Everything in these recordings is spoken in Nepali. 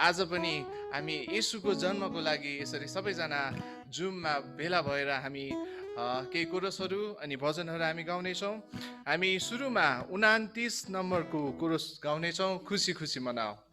आज पनि हामी येशूको जन्मको लागि यसरी सबैजना जुममा भेला भएर हामी केही कोरसहरू अनि भजनहरू हामी गाउनेछौँ। हामी सुरुमा 29 नम्बरको कोरस गाउनेछौँ, खुसी खुसी मनाऊ।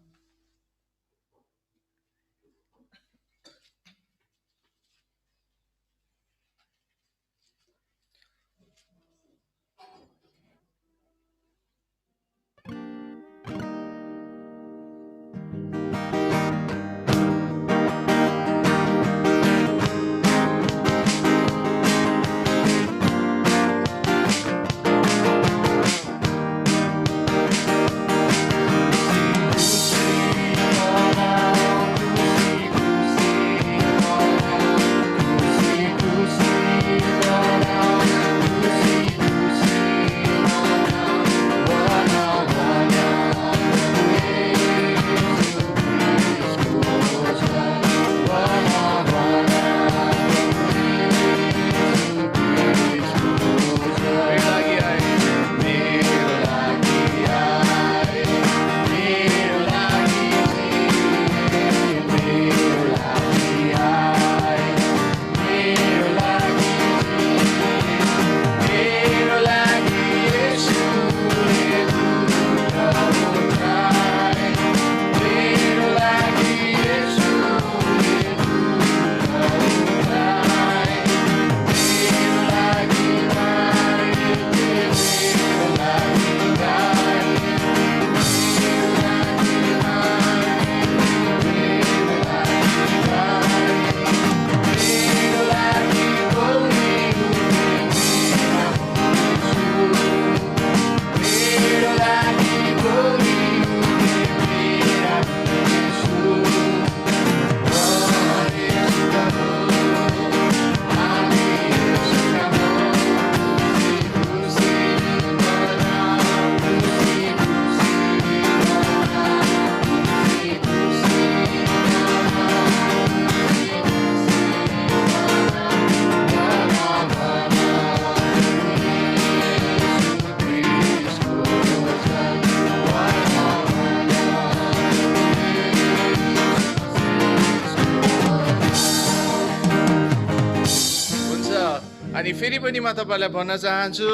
अनि फेरि पनि म तपाईँलाई भन्न चाहन्छु,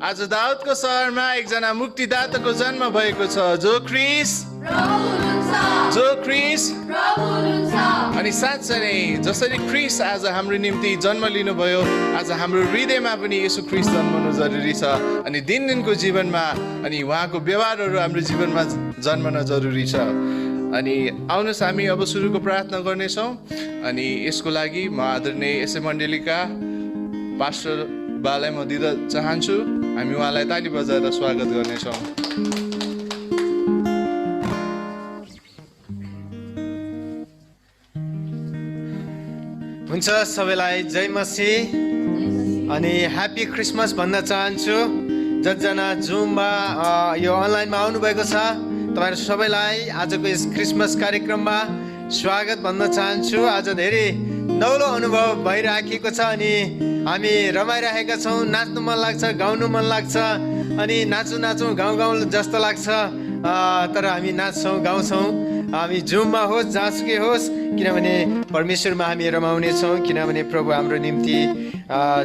आज दाउदको सहरमा एकजना मुक्तिदाताको जन्म भएको छ, जो क्रिस अनि साँच्चै नै जसरी क्रिस आज हाम्रो निम्ति जन्म लिनुभयो, आज हाम्रो हृदयमा पनि येशू क्रिस जन्मनु जरुरी छ। अनि दिनदिनको जीवनमा अनि उहाँको व्यवहारहरू हाम्रो जीवनमा जन्मन जरुरी छ। अनि आउनुहोस् हामी अब सुरुको प्रार्थना गर्नेछौँ। अनि यसको लागि म आदरणीय यसै मण्डलीका पास्टर बालाई म दिन चाहन्छु। हामी उहाँलाई ताली बजाएर स्वागत गर्नेछौँ। हुन्छ, सबैलाई जय मसीह अनि ह्याप्पी क्रिसमस भन्न चाहन्छु। जतिजना जुममा यो अनलाइनमा आउनुभएको छ, तपाईँहरू सबैलाई आजको यस क्रिसमस कार्यक्रममा स्वागत भन्न चाहन्छु। आज धेरै नौलो अनुभव भइराखेको छ अनि हामी रमाइरहेका छौँ। नाच्नु मन लाग्छ, गाउनु मन लाग्छ अनि नाचौँ गाउँ जस्तो लाग्छ। तर हामी नाच्छौँ, गाउँछौँ, हामी जुममा होस् जहाँसुकै होस्, किनभने परमेश्वरमा हामी रमाउने छौँ। किनभने प्रभु हाम्रो निम्ति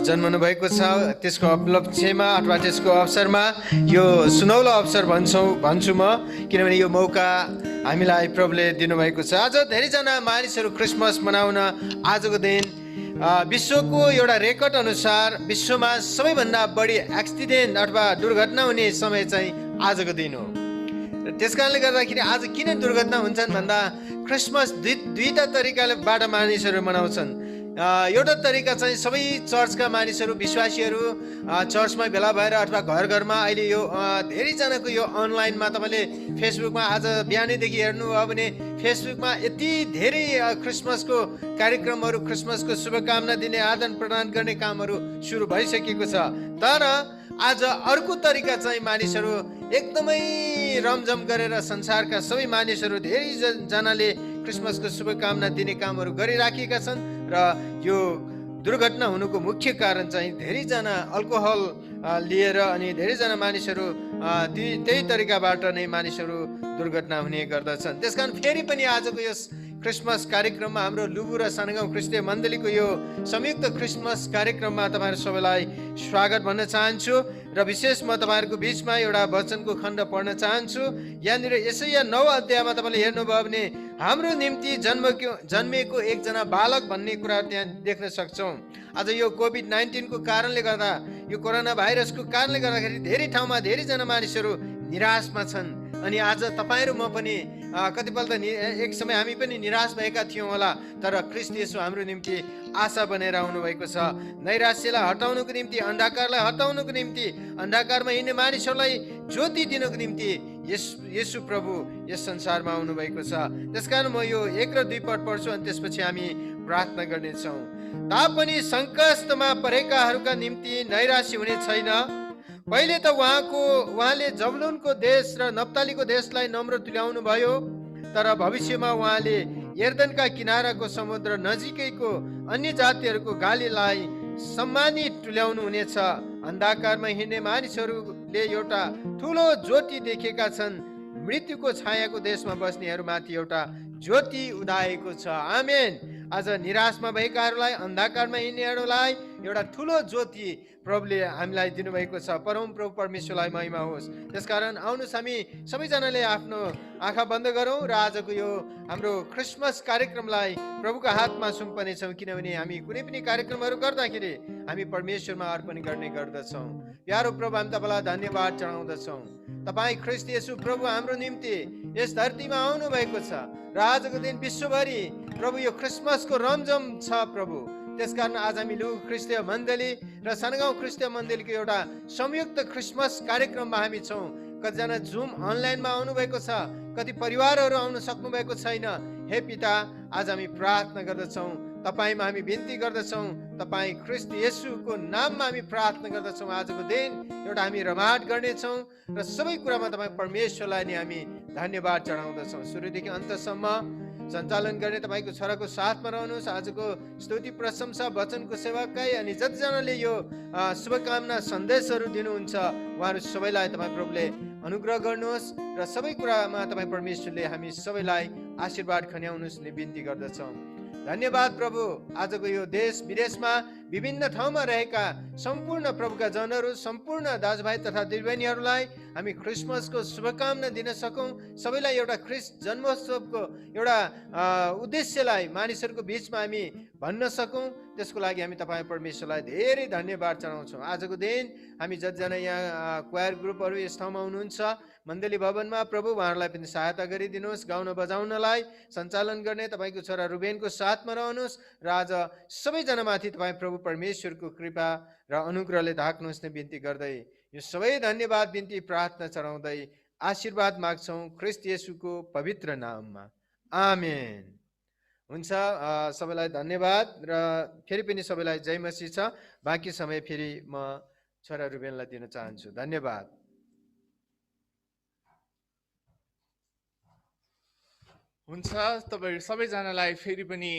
जन्मनु भएको छ। त्यसको उपलक्ष्यमा अथवा त्यसको अवसरमा यो सुनौलो अवसर भन्छु म, किनभने यो मौका हामीलाई प्रभुले दिनुभएको छ। आज धेरैजना मानिसहरू क्रिसमस मनाउन आजको दिन विश्वको एउटा रेकर्ड अनुसार विश्वमा सबैभन्दा बढी एक्सिडेन्ट अथवा दुर्घटना हुने समय चाहिँ आजको दिन हो। त्यस कारणले गर्दाखेरि आज किन दुर्घटना हुन्छन् भन्दा क्रिसमस दुईटा तरिकाबाट मानिसहरू मनाउँछन्। एउटा तरिका चाहिँ सबै चर्चका मानिसहरू, विश्वासीहरू चर्चमा भेला भएर अथवा घर घरमा अहिले यो धेरैजनाको यो अनलाइनमा तपाईँले फेसबुकमा आज बिहानैदेखि हेर्नुभयो भने फेसबुकमा यति धेरै क्रिसमसको कार्यक्रमहरू, क्रिसमसको शुभकामना दिने, आदान प्रदान गर्ने कामहरू सुरु भइसकेको छ। तर आज अर्को तरिका चाहिँ मानिसहरू एकदमै रमझम गरेर संसारका सबै मानिसहरू धेरैजनाले क्रिसमसको शुभकामना दिने कामहरू गरिराखेका छन्। र यो दुर्घटना हुनुको मुख्य कारण चाहिँ धेरैजना अल्कोहल लिएर अनि धेरैजना मानिसहरू त्यही तरिकाबाट नै मानिसहरू दुर्घटना हुने गर्दछन्। त्यसकारण फेरि पनि आजको यस क्रिसमस कार्यक्रममा हाम्रो लुबु र सानगाउँ क्रिस्टीय मण्डलीको यो संयुक्त क्रिसमस कार्यक्रममा तपाईँहरू सबैलाई स्वागत भन्न चाहन्छु र विशेष म तपाईँहरूको बिचमा एउटा वचनको खण्ड पढ्न चाहन्छु। यहाँनिर यसैया 9 अध्यायमा तपाईँले हेर्नुभयो भने हाम्रो निम्ति जन्मेको एकजना बालक भन्ने कुरा त्यहाँ देख्न सक्छौँ। आज यो कोभिड-19 को कारणले गर्दा, यो कोरोना भाइरसको कारणले गर्दाखेरि धेरै ठाउँमा धेरैजना मानिसहरू निराशमा छन्। अनि आज तपाईँहरू म पनि कतिपल्ट त एक समय हामी पनि निराश भएका थियौँ होला, तर ख्रीष्ट येशू हाम्रो निम्ति आशा बनेर आउनुभएको छ। नैराश्यलाई हटाउनुको निम्ति, अन्धकारलाई हटाउनुको निम्ति, अन्धकारमा हिँड्ने मानिसहरूलाई ज्योति दिनुको निम्ति येशू प्रभु यस संसारमा आउनुभएको छ। त्यसकारण म यो 1 र 2 पद पढ्छु अनि त्यसपछि हामी प्रार्थना गर्नेछौँ। तापनि सङ्कष्टमा परेकाहरूका निम्ति नैराश्य हुने छैन। पहिले त उहाँले जबुलुनको देश र नप्तालीको देशलाई नम्र तुल्याउनु भयो, तर भविष्यमा उहाँले यर्दनका किनाराको समुद्र नजिकैको अन्य जातिहरूको गालीलाई सम्मानित तुल्याउनु हुनेछ। अन्धकारमा हिँड्ने मानिसहरूले एउटा ठुलो ज्योति देखेका छन्। मृत्युको छायाको देशमा बस्नेहरूमाथि एउटा ज्योति उदाएको छ। आमेन। आज निराशमा भएकाहरूलाई, अन्धकारमा हिँड्नेहरूलाई एउटा ठुलो ज्योति प्रभुले हामीलाई दिनुभएको छ। परम प्रभु परमेश्वरलाई महिमा होस्। त्यसकारण आउनुहोस् हामी सबैजनाले आफ्नो आँखा बन्द गरौँ र आजको यो हाम्रो क्रिसमस कार्यक्रमलाई प्रभुको हातमा सुम्पनेछौँ, किनभने हामी कुनै पनि कार्यक्रमहरू गर्दाखेरि हामी परमेश्वरमा अर्पण गर्ने गर्दछौँ। प्यारो प्रभु, हामी तपाईँलाई धन्यवाद चढाउँदछौँ। तपाईँ ख्रीष्ट येशू प्रभु हाम्रो निम्ति यस धरतीमा आउनु भएको छ र आजको दिन विश्वभरि प्रभु यो क्रिसमसको रमझम छ प्रभु। त्यसकारण आज हामी लुबु क्रिस्टीय मण्डली र सानगाउँ क्रिस्टीय मण्डलीको एउटा संयुक्त क्रिसमस कार्यक्रममा हामी छौँ। कतिजना जुम अनलाइनमा आउनुभएको छ, कति परिवारहरू आउन सक्नु भएको छैन। हे पिता, आज हामी प्रार्थना गर्दछौँ, तपाईँमा हामी बिन्ती गर्दछौँ, तपाईँ ख्रीष्ट येशूको नाममा हामी प्रार्थना गर्दछौँ। आजको दिन एउटा हामी रमाट गर्नेछौँ र सबै कुरामा तपाईँ परमेश्वरलाई नै हामी धन्यवाद चढाउँदछौँ। सुरुदेखि अन्तसम्म सञ्चालन गर्ने तपाईँको छोराको साथमा रहनुहोस्। आजको स्तुति प्रशंसा वचनको सेवाकाई अनि जतिजनाले यो शुभकामना सन्देशहरू दिनुहुन्छ उहाँहरू सबैलाई तपाईँ प्रभुले अनुग्रह गर्नुहोस् र सबै कुरामा तपाईँ परमेश्वरले हामी सबैलाई आशीर्वाद खन्याउनुहोस् भन्ने बिन्ती गर्दछौँ। धन्यवाद प्रभु। आजको यो देश विदेशमा विभिन्न ठाउँमा रहेका सम्पूर्ण प्रभुका जनहरू, सम्पूर्ण दाजुभाइ तथा दिदीबहिनीहरूलाई हामी क्रिसमसको शुभकामना दिन सकौँ। सबैलाई एउटा ख्रीष्ट जन्मोत्सवको एउटा उद्देश्यलाई मानिसहरूको बिचमा हामी भन्न सकौँ, त्यसको लागि हामी तपाईँ परमेश्वरलाई धेरै धन्यवाद चढाउँछौँ। आजको दिन हामी जतिजना यहाँ क्वायर ग्रुपहरू यस ठाउँमा हुनुहुन्छ मण्डली भवनमा, प्रभु उहाँहरूलाई पनि सहायता गरिदिनुहोस्। गाउन बजाउनलाई सञ्चालन गर्ने तपाईँको छोरा रुबेनको साथमा रहनुहोस् र आज सबैजनामाथि तपाईँ प्रभु परमेश्वरको कृपा र अनुग्रहले ढाक्नुहोस् ने बिन्ती गर्दै यो सबै धन्यवाद बिन्ती प्रार्थना चढाउँदै आशीर्वाद माग्छौँ ख्रीष्ट येशूको पवित्र नाममा। आमेन। हुन्छ, सबैलाई धन्यवाद र फेरि पनि सबैलाई जय मसीह छ। बाँकी समय फेरि म छोरा रुबेनलाई दिन चाहन्छु। धन्यवाद। हुन्छ, तपाईँ सबैजनालाई फेरि पनि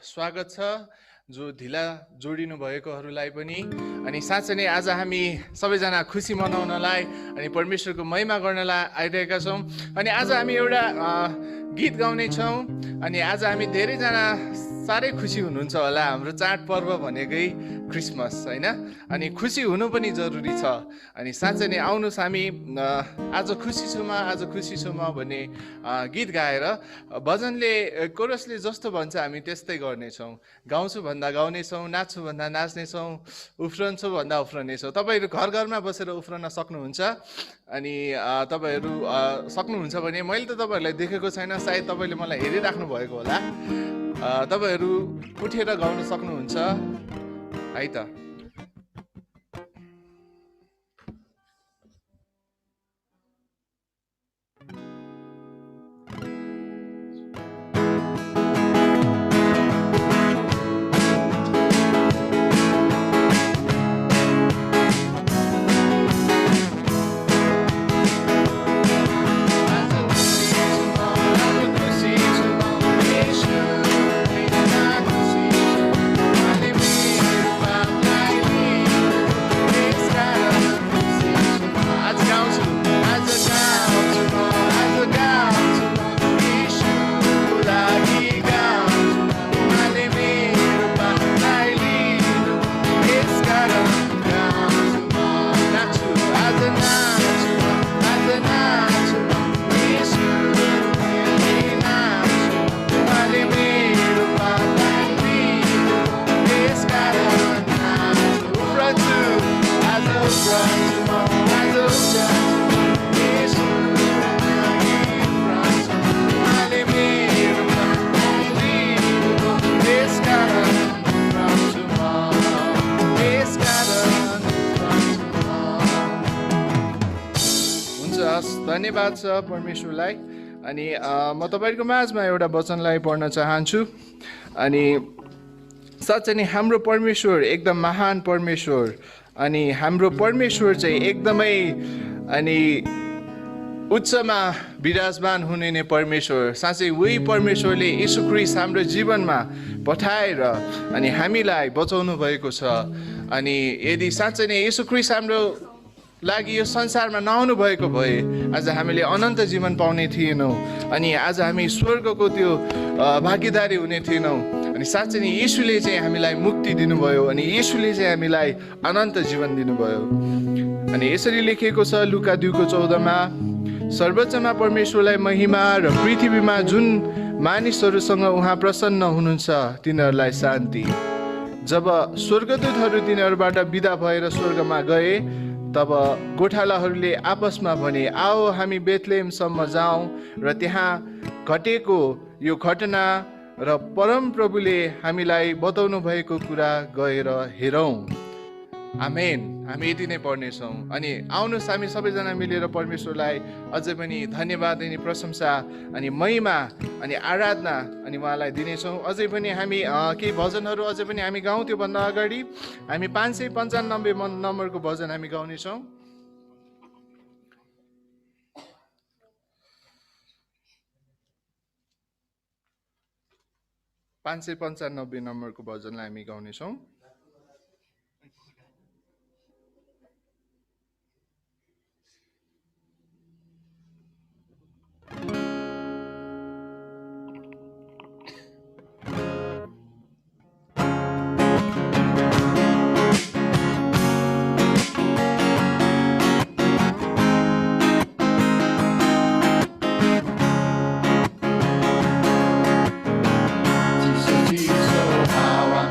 स्वागत छ, जो ढिला जोडिनु भएकोहरूलाई पनि। अनि साँच्चै नै आज हामी सबैजना खुसी मनाउनलाई अनि परमेश्वरको महिमा गर्नलाई आइरहेका छौँ। अनि आज हामी एउटा गीत गाउने छौँ। अनि आज हामी धेरैजना साह्रै खुसी हुनुहुन्छ होला। हाम्रो चाडपर्व भनेकै क्रिसमस होइन, अनि खुसी हुनु पनि जरुरी छ। अनि साँच्चै नै आउनुहोस् हामी आज खुसी छु म भन्ने गीत गाएर भजनले कोरसले जस्तो भन्छ हामी त्यस्तै गर्नेछौँ। गाउँछु भन्दा गाउनेछौँ, नाच्छु भन्दा नाच्नेछौँ, उफ्रन्छु भन्दा उफ्रनेछौँ। तपाईँहरू घर घरमा बसेर उफ्रन सक्नुहुन्छ। अनि तपाईँहरू सक्नुहुन्छ भने, मैले त तपाईँहरूलाई देखेको छैन, सायद तपाईँले मलाई हेरिराख्नु भएको होला, तपाईँहरू उठेर गाउन सक्नुहुन्छ है त। I'm धन्यवाद छ परमेश्वरलाई। अनि म तपाईँहरूको माझमा एउटा वचनलाई पढ्न चाहन्छु। अनि साँच्चै नै हाम्रो परमेश्वर एकदम महान परमेश्वर, अनि हाम्रो परमेश्वर चाहिँ एकदमै अनि उच्चमा विराजमान हुने नै परमेश्वर। साँच्चै उही परमेश्वरले यीशु ख्रीष्ट हाम्रो जीवनमा पठाएर अनि हामीलाई बचाउनु भएको छ। अनि यदि साँच्चै नै यीशु ख्रीष्ट हाम्रो लागि यो संसारमा नआउनु भएको भए आज हामीले अनन्त जीवन पाउने थिएनौँ, अनि आज हामी स्वर्गको त्यो भागीदारी हुने थिएनौँ। अनि साँच्चै नै यीशुले चाहिँ हामीलाई मुक्ति दिनुभयो, अनि यीशुले चाहिँ हामीलाई अनन्त जीवन दिनुभयो। अनि यसरी लेखिएको छ लुका 2:14मा, सर्वोच्चमा परमेश्वरलाई महिमा र पृथ्वीमा जुन मानिसहरूसँग उहाँ प्रसन्न हुनुहुन्छ तिनीहरूलाई शान्ति। जब स्वर्गदूतहरू तिनीहरूबाट बिदा भएर स्वर्गमा गए तब गोठालाहरूले आपसमा भने, आओ हामी बेथलेहमसम्म जाउँ र त्यहाँ घटेको यो घटना र परमप्रभुले हामीलाई बताउनु भएको कुरा गएर हेरौँ। आमेन। हामी यति नै पढ्नेछौँ। अनि आउनुहोस् हामी सबैजना मिलेर परमेश्वरलाई अझै पनि धन्यवाद अनि प्रशंसा अनि महिमा अनि आराधना अनि उहाँलाई दिनेछौँ। अझै पनि हामी केही भजनहरू अझै पनि हामी गाउँ। त्योभन्दा अगाडि हामी 595 नम्बरको भजन हामी गाउनेछौँ। 595 नम्बरको भजनलाई हामी गाउनेछौँ। Jesus, oh, how I'm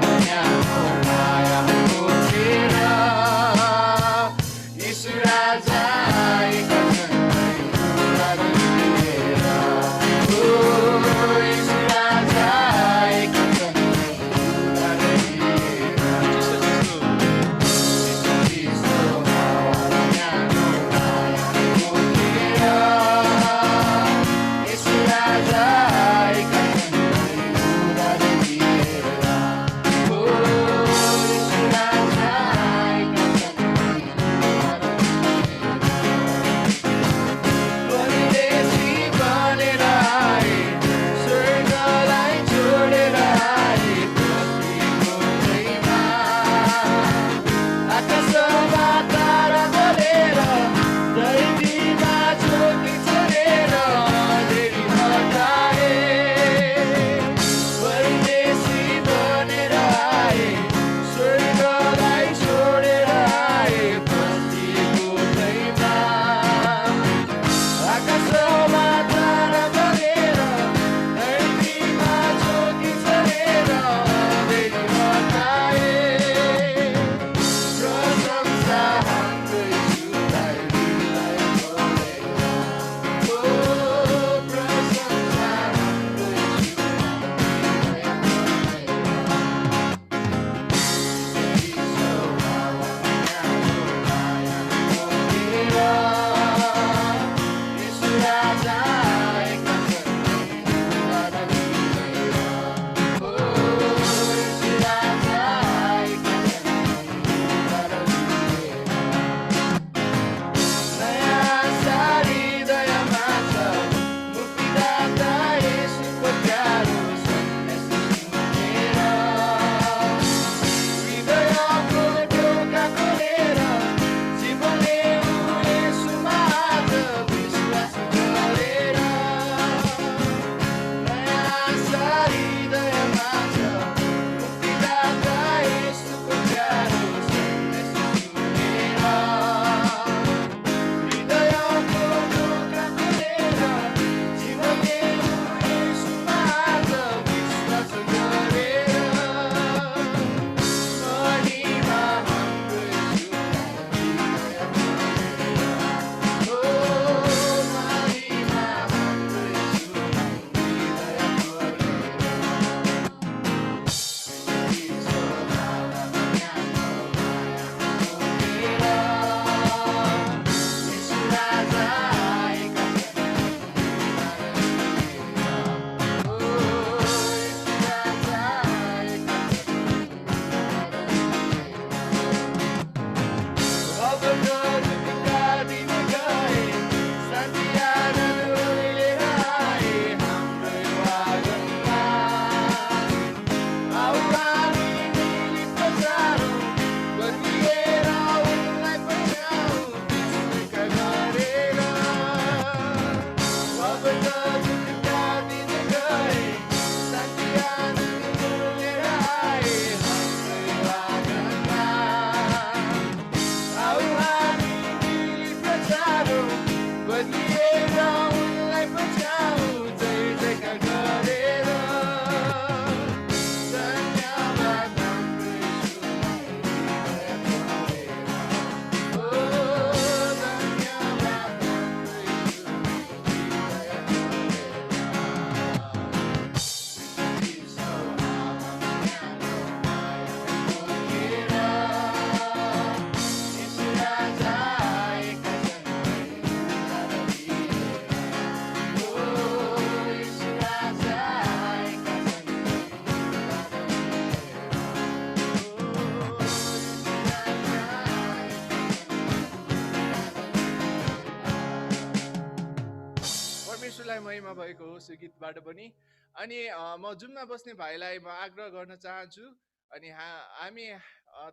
परमेश्वरलाई महिमा भएको होस् यो गीतबाट पनि। अनि म जुममा बस्ने भाइलाई म आग्रह गर्न चाहन्छु अनि हामी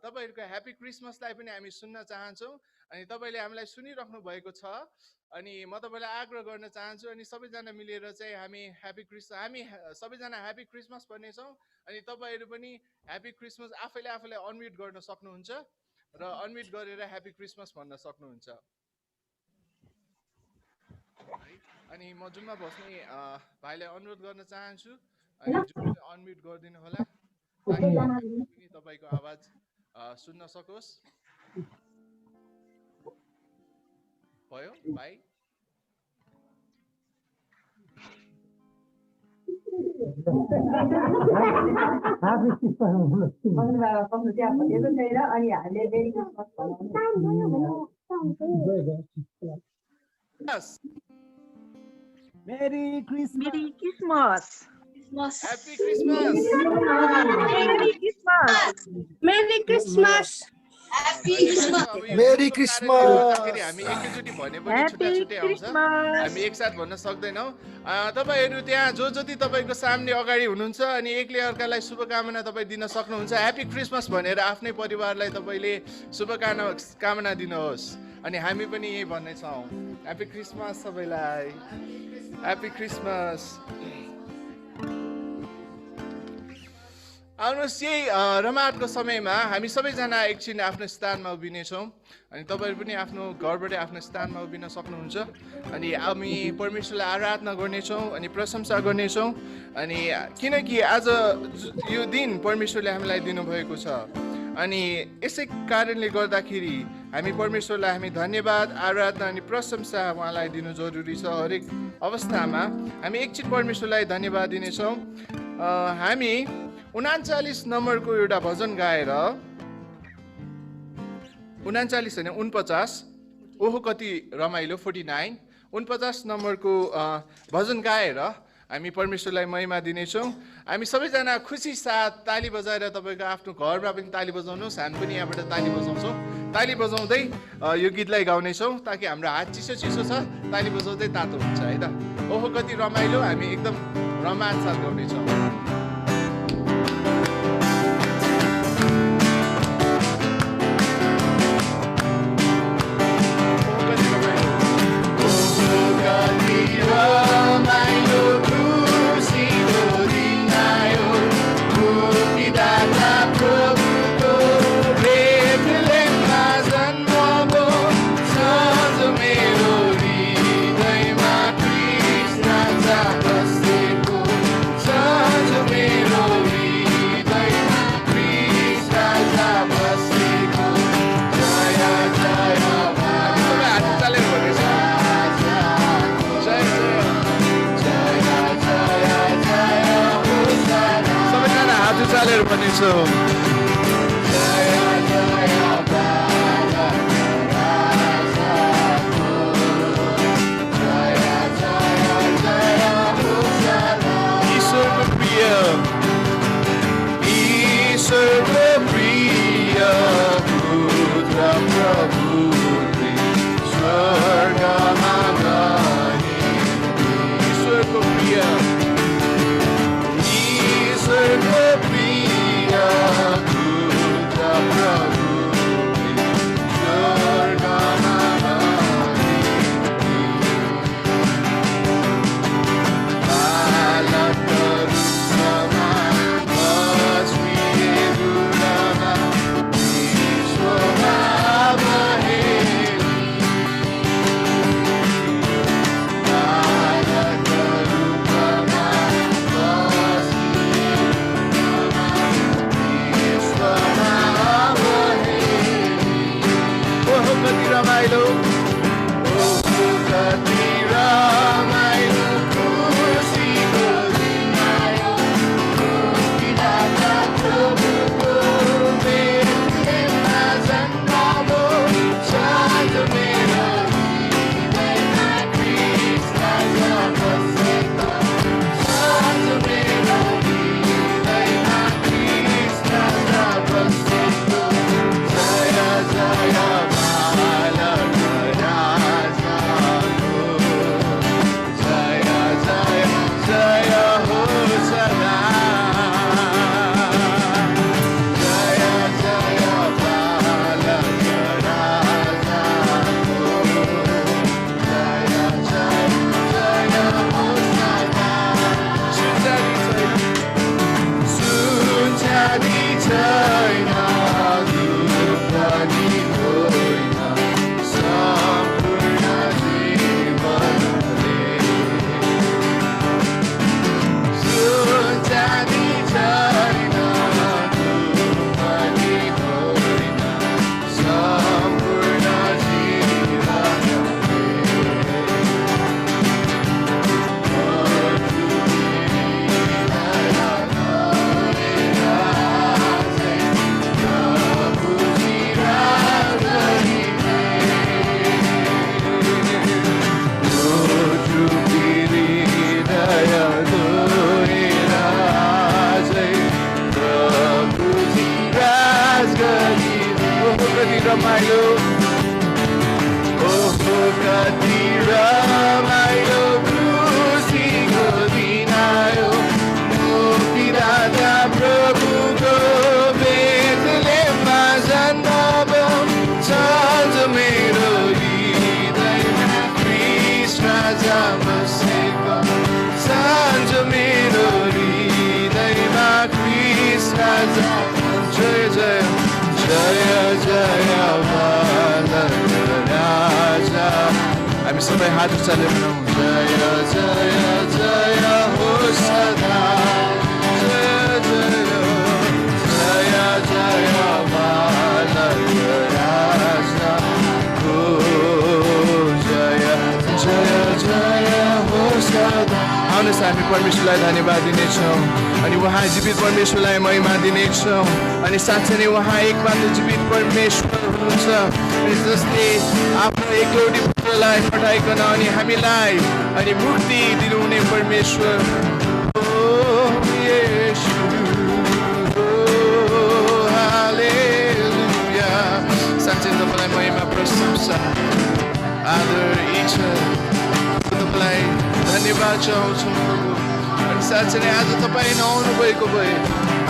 तपाईँहरूको ह्याप्पी क्रिसमसलाई पनि हामी सुन्न चाहन्छौँ अनि तपाईँले हामीलाई सुनिराख्नु भएको छ अनि म तपाईँलाई आग्रह गर्न चाहन्छु अनि सबैजना मिलेर चाहिँ हामी सबैजना ह्याप्पी क्रिसमस भन्नेछौँ अनि तपाईँहरू पनि ह्याप्पी क्रिसमस आफैले अनम्युट गर्न सक्नुहुन्छ र अनम्युट गरेर ह्याप्पी क्रिसमस भन्न सक्नुहुन्छ। अनि म जुम्मा बस्ने भाइलाई अनुरोध गर्न चाहन्छु अनि जुम्माले अनम्युट गरिदिनु होला ताकि तपाईँको आवाज सुन्न सकोस्। भयो भाइ? Merry Christmas. Merry Christmas. Happy Christmas. Merry Christmas. Merry Christmas. Merry Christmas. हामी एकैचोटि भने पनि छुट्टै आउँछ, हामी एकसाथ भन्न सक्दैनौँ। तपाईँहरू त्यहाँ जो जति तपाईँको सामने अगाडि हुनुहुन्छ अनि एकले अर्कालाई शुभकामना तपाईँ दिन सक्नुहुन्छ। ह्याप्पी क्रिसमस भनेर आफ्नै परिवारलाई तपाईँले शुभकामना दिनुहोस् अनि हामी पनि यही भन्नेछौँ। ह्याप्पी क्रिसमस सबैलाई, ह्याप्पी क्रिसमस। आउनुहोस् यही रमातको समयमा हामी सबैजना एकछिन आफ्नो स्थानमा उभिनेछौँ अनि तपाईँहरू पनि आफ्नो घरबाट आफ्नो स्थानमा उभिन सक्नुहुन्छ अनि हामी परमेश्वरलाई आराधना गर्नेछौँ अनि प्रशंसा गर्नेछौँ अनि किनकि आज यो दिन परमेश्वरले हामीलाई दिनुभएको छ अनि यसै कारणले गर्दाखेरि हामी परमेश्वरलाई हामी धन्यवाद आराधना अनि प्रशंसा उहाँलाई दिनु जरुरी छ। हरेक अवस्थामा हामी एकछिन परमेश्वरलाई धन्यवाद दिनेछौँ। हामी 39 नम्बरको एउटा भजन गाएर 39 होइन 49 ओहो कति रमाइलो 49 49 नम्बरको भजन गाएर हामी परमेश्वरलाई महिमा दिनेछौँ। हामी सबैजना खुसी साथ ताली बजाएर तपाईँको आफ्नो घरमा पनि ताली बजाउनुहोस्, हामी पनि यहाँबाट ताली बजाउँछौँ। ताली बजाउँदै यो गीतलाई गाउनेछौँ ताकि हाम्रो हात चिसो चिसो छ, ताली बजाउँदै तातो हुन्छ है त। ओहो कति रमाइलो, हामी एकदम रमात साथ गाउनेछौँ। ईश्वर को प्रिय सबै हात उचालेर भनौँ जय जय जय हो सदा जय जय जय जय बालक राजा हो जय जय जय हो सदा। आउनुहोस् हामी परमेश्वरलाई धन्यवाद दिनेछौँ अनि उहाँ जीवित परमेश्वरलाई महिमा दिनेछौँ अनि साँच्चै नै उहाँ एकमात्र जीवित परमेश्वर हुनुहुन्छ अनि जसले आफ्नो एकलौटी पुत्रलाई पठाइकन अनि हामीलाई अनि मुक्ति दिनुहुने परमेश्वर हो येशू हो हालेलुया। साँच्चै तपाईँलाई महिमा प्रशंसा आदर इच्छा तपाईँलाई धन्यवाद चाहन्छौँ प्रभु। अनि साँच्चै नै आज तपाईँ नआउनु भएको भए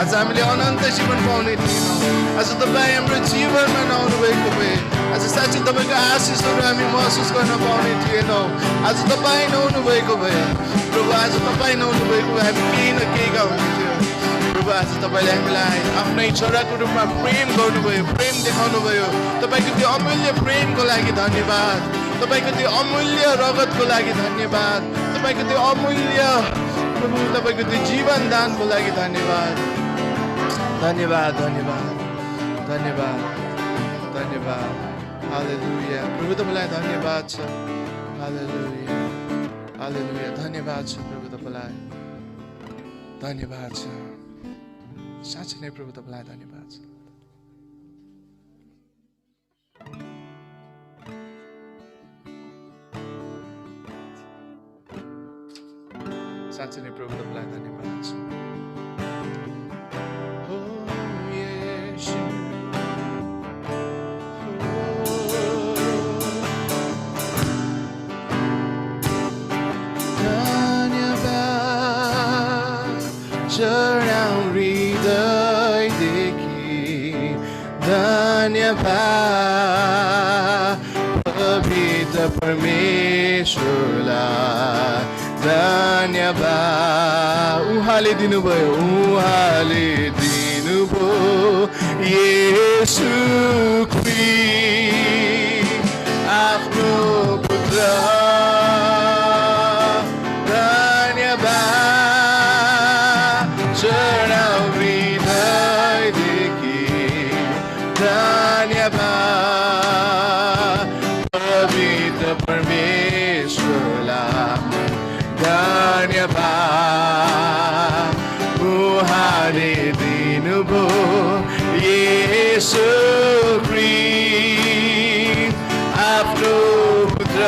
आज हामीले अनन्त जीवन पाउने थिएनौँ। आज तपाईँ हाम्रो जीवनमा नआउनु भएको भए आज साँच्चै तपाईँको आशिषहरू हामी महसुस गर्न पाउने थिएनौँ। आज तपाईँ नआउनु भएको भए प्रभु आज तपाईँ नआउनु भएको भए हामी केही न केहीका हुने थियो प्रभु। आज तपाईँले हामीलाई आफ्नै छोराको रूपमा प्रेम गर्नुभयो, प्रेम देखाउनु भयो। तपाईँको त्यो अमूल्य प्रेमको लागि धन्यवाद, तपाईँको त्यो अमूल्य रगतको लागि धन्यवाद, तपाईँको त्यो अमूल्य प्रभु तपाईँको त्यो जीवन दानको लागि धन्यवाद धन्यवाद धन्यवाद धन्यवाद धन्यवाद। हालेलुया प्रभु तपाईँलाई धन्यवाद छ। हालेलुया हालेलुया धन्यवाद छ प्रभु तपाईँलाई धन्यवाद छ। साँच्चै नै प्रभु तपाईँलाई धन्यवाद छ। साँच्चै नै प्रभु तपाईँलाई धन्यवाद छ। हो येशू धन्यवाद चढाउ हृदयदेखि धन्यवाद पवित्र परमेश्वरलाई धन्यवाद। उहाँले दिनुभयो उहाँले दिनुभयो येशू ख्रीष्ट आफ्नो पुत्र धन्यवाद चढाउ हृदयदेखि धन्यवाद पवित्र परमेश्वरलाई धन्यवाद। उहाँले दिनुभयो येशू ख्रीष्ट आफ्नो पुत्र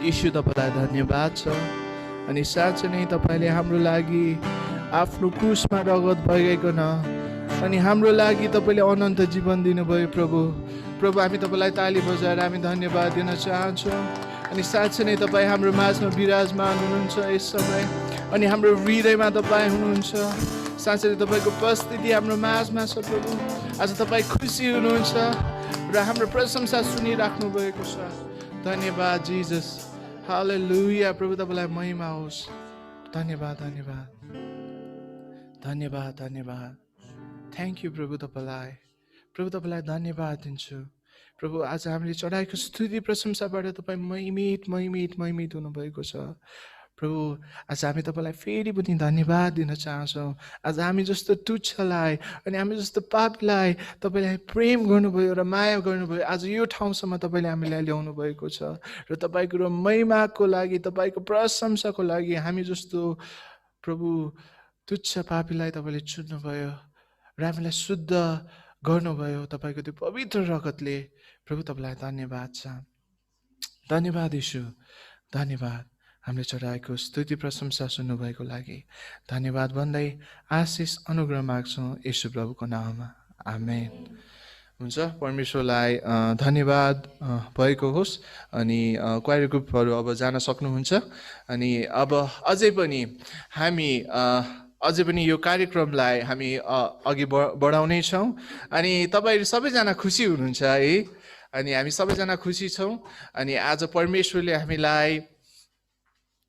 यीशु तपाईलाई धन्यवाद छ। अनि साँच्चै नै तपाईले हाम्रो लागि आफ्नो क्रुसमा रगत बगाइकन अनि हाम्रो लागि तपाईँले अनन्त जीवन दिनुभयो प्रभु। प्रभु हामी तपाईँलाई ताली बजाएर हामी धन्यवाद दिन चाहन्छौँ। अनि साँच्चै नै तपाईँ हाम्रो माझमा विराजमान हुनुहुन्छ यस समय, अनि हाम्रो हृदयमा तपाईँ हुनुहुन्छ। साँच्चै नै तपाईँको उपस्थिति हाम्रो माझमा छ प्रभु। आज तपाईँ खुसी हुनुहुन्छ र हाम्रो प्रशंसा सुनिराख्नु भएको छ। धन्यवाद जिजस, हालेलुया। प्रभु तपाईँलाई महिमा होस्। धन्यवाद धन्यवाद धन्यवाद धन्यवाद। थ्याङ्क यू प्रभु तपाईँलाई। प्रभु तपाईँलाई धन्यवाद दिन्छु प्रभु। आज हामीले चढाएको स्तुति प्रशंसाबाट तपाईँ महिमित महिमित महिमित हुनुभएको छ प्रभु। आज हामी तपाईँलाई फेरि पनि धन्यवाद दिन चाहन्छौँ। आज हामी जस्तो तुच्छलाई अनि हामी जस्तो पापलाई तपाईँले प्रेम गर्नुभयो र माया गर्नुभयो। आज यो ठाउँसम्म तपाईँले हामीलाई ल्याउनु भएको छ र तपाईँको महिमाको लागि, तपाईँको प्रशंसाको लागि हामी जस्तो प्रभु तुच्छ पापीलाई तपाईँले चुन्नुभयो र हामीलाई शुद्ध गर्नुभयो तपाईँको त्यो पवित्र रगतले। प्रभु तपाईँलाई धन्यवाद छ। धन्यवाद यीशु, धन्यवाद हामीले चढाएको स्तुति प्रशंसा सुन्नुभएको लागि धन्यवाद भन्दै आशिष अनुग्रह माग्छौँ यीशु प्रभुको नाममा, आमेन। हुन्छ, परमेश्वरलाई धन्यवाद भएको होस्। अनि क्वायर ग्रुपहरू अब जान सक्नुहुन्छ। अनि अब अझै पनि यो कार्यक्रमलाई हामी अघि बढाउने छौँ। अनि तपाईँहरू सबैजना खुसी हुनुहुन्छ है? अनि हामी सबैजना खुसी छौँ। अनि आज परमेश्वरले हामीलाई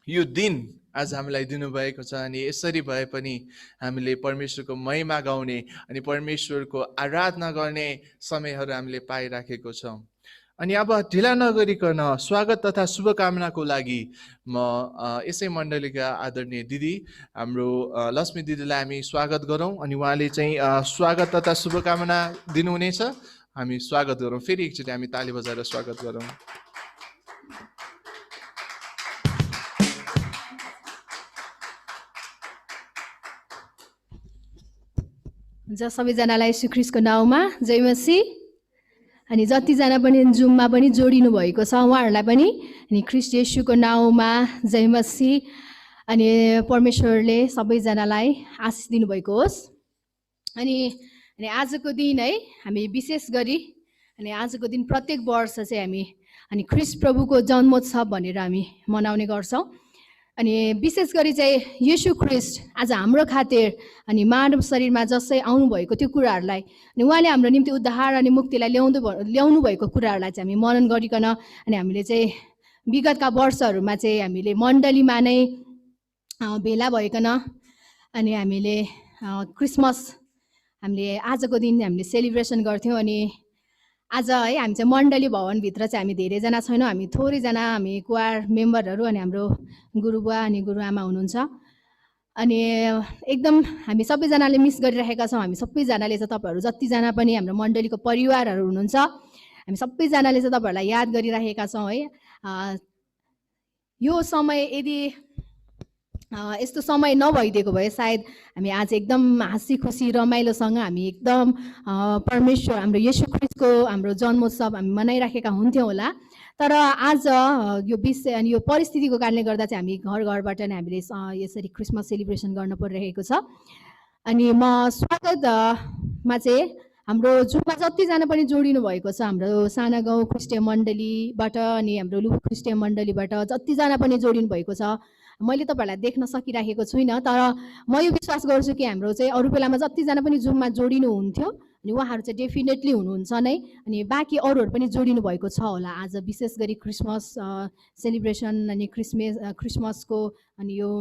यो दिन आज हामीलाई दिनुभएको छ। अनि यसरी भए पनि हामीले परमेश्वरको महिमा गाउने अनि परमेश्वरको आराधना गर्ने समयहरू हामीले पाइराखेको छौँ। अनि अब ढिला नगरिकन स्वागत तथा शुभकामनाको लागि म यसै मण्डलीका आदरणीय दिदी हाम्रो लक्ष्मी दिदीलाई हामी स्वागत गरौँ। अनि उहाँले चाहिँ स्वागत तथा शुभकामना दिनुहुनेछ। हामी स्वागत गरौँ। फेरि एकचोटि हामी ताली बजाएर स्वागत गरौँ। हुन्छ, सबैजनालाई यीशु ख्रीष्टको नाउँमा जय मसीह। अनि जतिजना पनि जुममा पनि जोडिनु भएको छ उहाँहरूलाई पनि अनि ख्रीष्ट येशूको नाउँमा जय मसीह। अनि परमेश्वरले सबैजनालाई आशिष दिनुभएको होस्। अनि आजको दिन है हामी विशेष गरी आजको दिन प्रत्येक वर्ष चाहिँ हामी ख्रीष्ट प्रभुको जन्मोत्सव भनेर हामी मनाउने गर्छौँ। अनि विशेष गरी चाहिँ येशू ख्रीष्ट आज हाम्रो खातिर अनि मानव शरीरमा जसै आउनुभएको त्यो कुराहरूलाई अनि उहाँले हाम्रो निम्ति उद्धार अनि मुक्तिलाई ल्याउनु भएको कुराहरूलाई चाहिँ हामी मनन गरिकन अनि हामीले चाहिँ विगतका वर्षहरूमा चाहिँ हामीले मण्डलीमा नै भेला भइकन अनि हामीले क्रिसमस हामीले आजको दिन हामीले सेलिब्रेसन गर्थ्यौँ। अनि आज है हामी चाहिँ मण्डली भवनभित्र चाहिँ हामी धेरैजना छैनौँ, हामी थोरैजना हामी क्वायर मेम्बरहरू अनि हाम्रो गुरुबुवा अनि गुरुआमा हुनुहुन्छ। अनि एकदम हामी सबैजनाले मिस गरिरहेका छौँ। हामी सबैजनाले चाहिँ तपाईँहरू जतिजना पनि हाम्रो मण्डलीको परिवारहरू हुनुहुन्छ हामी सबैजनाले चाहिँ तपाईँहरूलाई याद गरिरहेका छौँ है। यो समय यदि यस्तो समय नभइदिएको भए सायद हामी आज एकदम हाँसी खुसी रमाइलोसँग हामी एकदम परमेश्वर हाम्रो येशू ख्रीष्टको हाम्रो जन्मोत्सव हामी मनाइराखेका हुन्थ्यौँ होला। तर आज यो विषय अनि यो परिस्थितिको कारणले गर्दा चाहिँ हामी घर घरबाट नै हामीले यसरी क्रिसमस सेलिब्रेसन गर्न परिरहेको छ। अनि म स्वागतमा चाहिँ हाम्रो जुममा जतिजना पनि जोडिनु भएको छ हाम्रो साना गाउँ क्रिस्टियन मण्डलीबाट अनि हाम्रो लुबु क्रिस्टियन मण्डलीबाट जतिजना पनि जोडिनु भएको छ मैले तपाईँहरूलाई देख्न सकिरहेको छुइनँ। तर म यो विश्वास गर्छु कि हाम्रो चाहिँ अरू बेलामा जतिजना पनि जुममा जोडिनु हुन्थ्यो अनि उहाँहरू चाहिँ डेफिनेटली हुनुहुन्छ नै। अनि बाँकी अरूहरू पनि जोडिनु भएको छ होला। आज विशेष गरी क्रिसमस सेलिब्रेसन अनि क्रिसमसको अनि यो